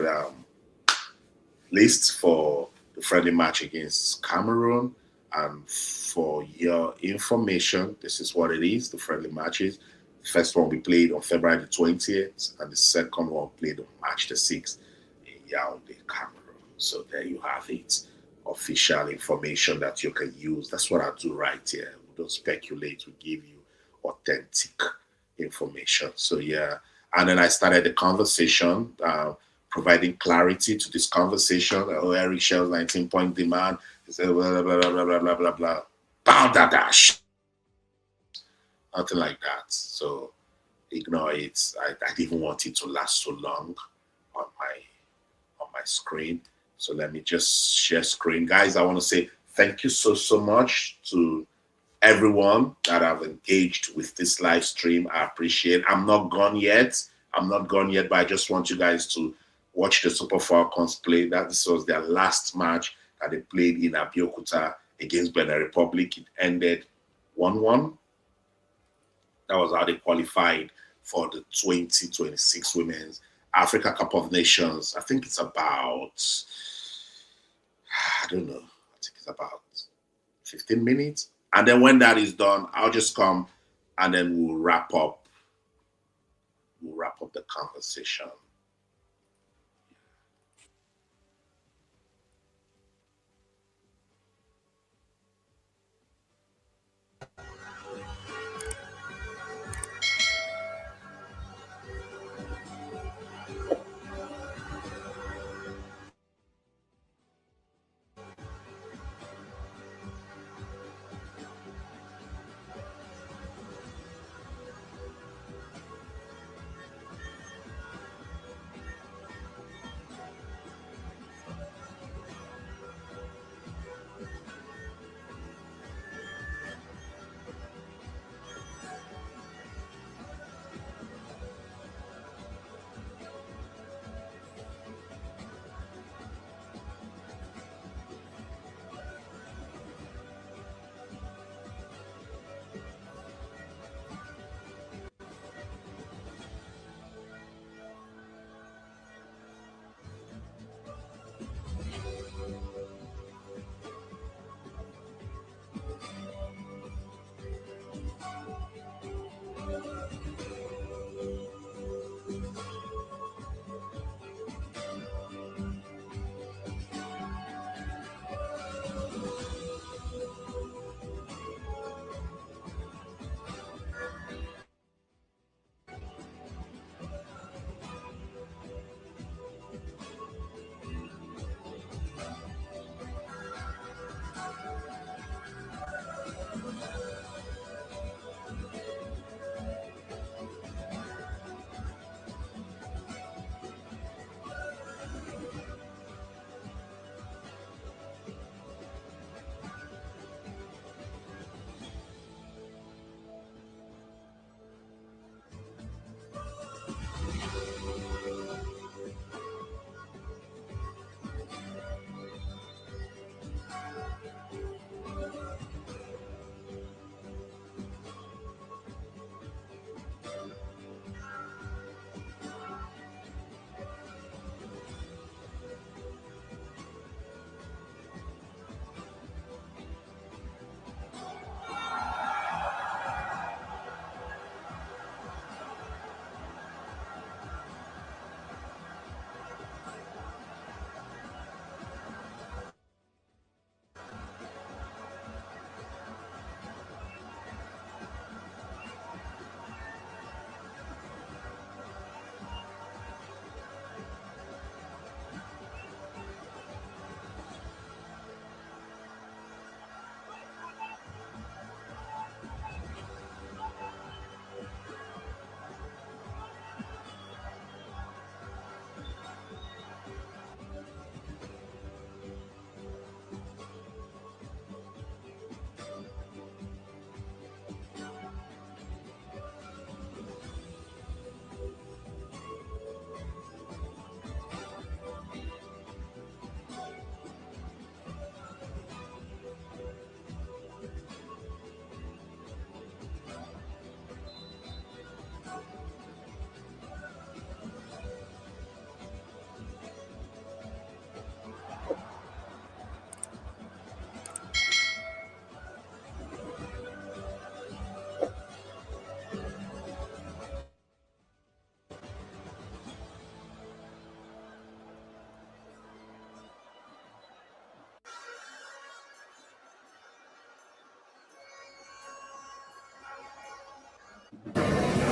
list for the friendly match against Cameroon. And for your information, this is what it is, the friendly matches. The first one will be played on February the 20th, and the second one played on March the 6th in Yaounde, Cameroon. So there you have it. Official information that you can use. That's what I do right here. We don't speculate. We give you authentic information. So and then I started the conversation, providing clarity to this conversation. Oh, Eric Shell's 19-point demand. He said blah blah blah blah blah blah blah. Bow dash. Nothing like that. So ignore it. I didn't even want it to last so long on my screen. So let me just share screen. Guys, I want to say thank you so much to everyone that have engaged with this live stream. I appreciate it. I'm not gone yet, but I just want you guys to watch the Super Falcons play. This was their last match that they played in Abeokuta against Benin Republic. It ended 1-1. That was how they qualified for the 2026 Women's Africa Cup of Nations. I think it's about, I don't know, I think it's about 15 minutes. And then when that is done, I'll just come and then we'll wrap up the conversation.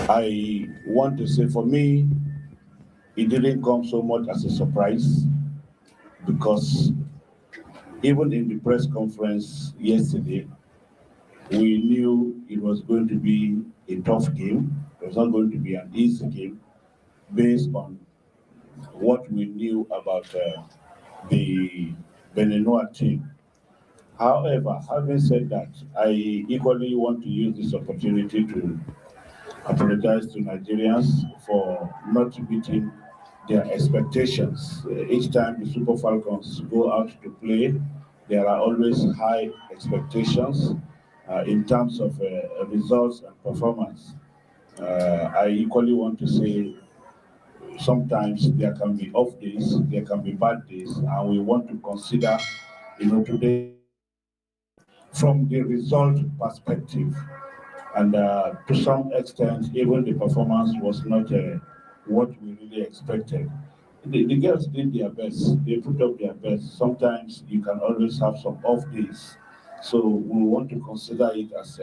I want to say for me, it didn't come so much as a surprise because even in the press conference yesterday, we knew it was going to be a tough game. It was not going to be an easy game based on what we knew about the Beninoa team. However, having said that, I equally want to use this opportunity to apologize to Nigerians for not meeting their expectations. Each time the Super Falcons go out to play, there are always high expectations in terms of results and performance. I equally want to say sometimes there can be off days, there can be bad days, and we want to consider, today from the result perspective. And to some extent, even the performance was not what we really expected. The girls did their best. They put up their best. Sometimes you can always have some off days. So we want to consider it as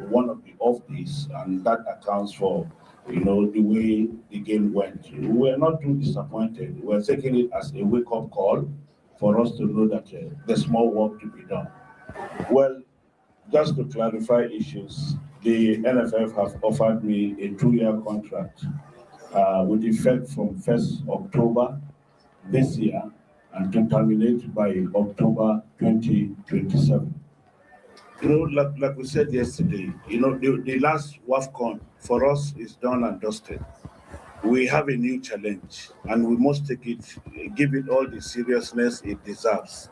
one of the off days, and that accounts for, the way the game went. We were not too disappointed. We were taking it as a wake-up call for us to know that there's more work to be done. Well, just to clarify issues, the NFF have offered me a 2-year contract with effect from 1st October this year and to terminate by October 2027. Like we said yesterday, the last WAFCON for us is done and dusted. We have a new challenge and we must take it, give it all the seriousness it deserves.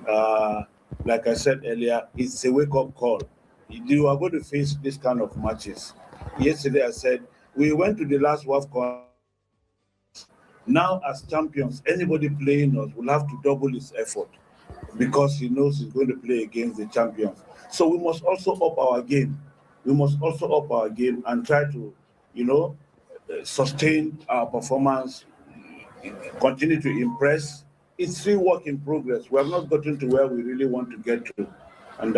Uh, like I said earlier, it's a wake-up call. You are going to face this kind of matches. Yesterday I said, we went to the last WAFCON. Now as champions, anybody playing us will have to double his effort because he knows he's going to play against the champions. So we must also up our game. We must also up our game and try to, sustain our performance, continue to impress. It's still work in progress. We have not gotten to where we really want to get to. And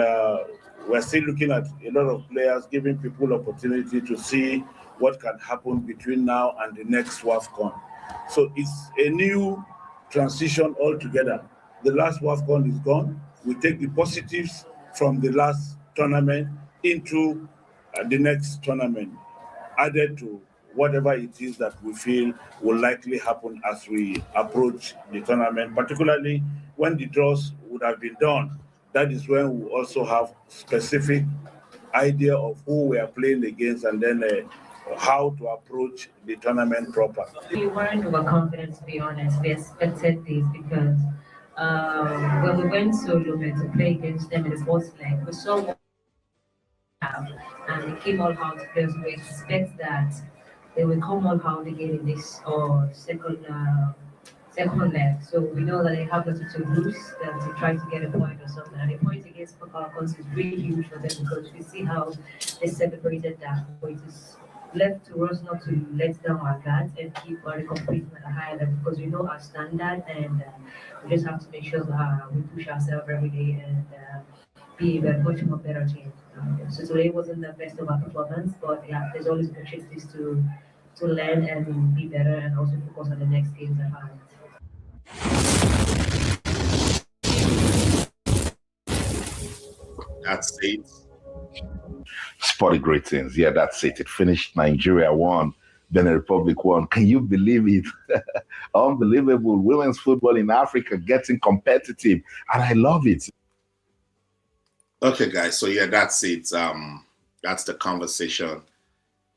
we're still looking at a lot of players, giving people opportunity to see what can happen between now and the next WAFCON. So it's a new transition altogether. The last WAFCON is gone. We take the positives from the last tournament into the next tournament, added to whatever it is that we feel will likely happen as we approach the tournament, particularly when the draws would have been done. That is when we also have specific idea of who we are playing against and then how to approach the tournament proper. We weren't overconfident, to be honest. We expected this because when we went to Lome to play against them in the first leg, we saw what we have, and they came all out players. We expect that they will come all out again in this or second leg. So we know that they have nothing to lose than to try to get a point or something. And a point against Super Falcons is really huge for them because we see how they celebrated that. So it is left to us not to let down our guards and keep on competing at a higher level because we know our standard and we just have to make sure that we push ourselves every day and be a much more better team. So today wasn't the best of our performance, but yeah, there's always opportunities to learn and be better and also focus on the next games at hand. That's it. Sporty greetings. Yeah, that's it. It finished. Nigeria won. Benin Republic won. Can you believe it? Unbelievable. Women's football in Africa getting competitive. And I love it. Okay, guys. So yeah, that's it. That's the conversation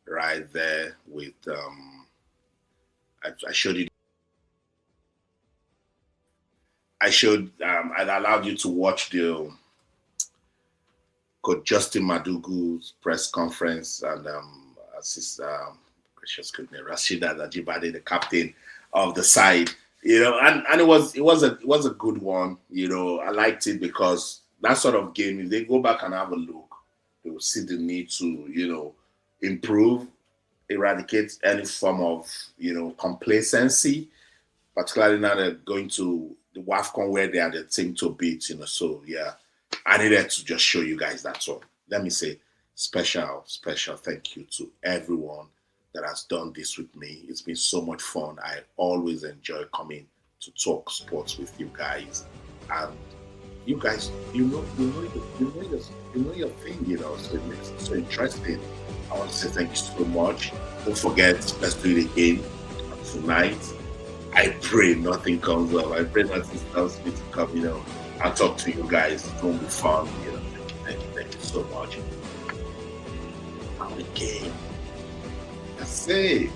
right there with I showed you. I allowed you to watch the Coach Justine Madugu's press conference and Rasheedat Ajibade, the captain of the side, and it was a good one. I liked it because that sort of game, if they go back and have a look, they will see the need to, improve, eradicate any form of, complacency, particularly now they're going to the WAFCON where they are the team to beat, So yeah, I needed to just show you guys that's all. Let me say special thank you to everyone that has done this with me. It's been so much fun. I always enjoy coming to talk sports with you guys. And you guys, you know your thing, so it makes it so interesting. I want to say thank you so much. Don't forget, let's do it again tonight. I pray nothing comes up. I pray nothing stops me to come, I'll talk to you guys. It's going to be fun, Thank you so much. Okay. That's it.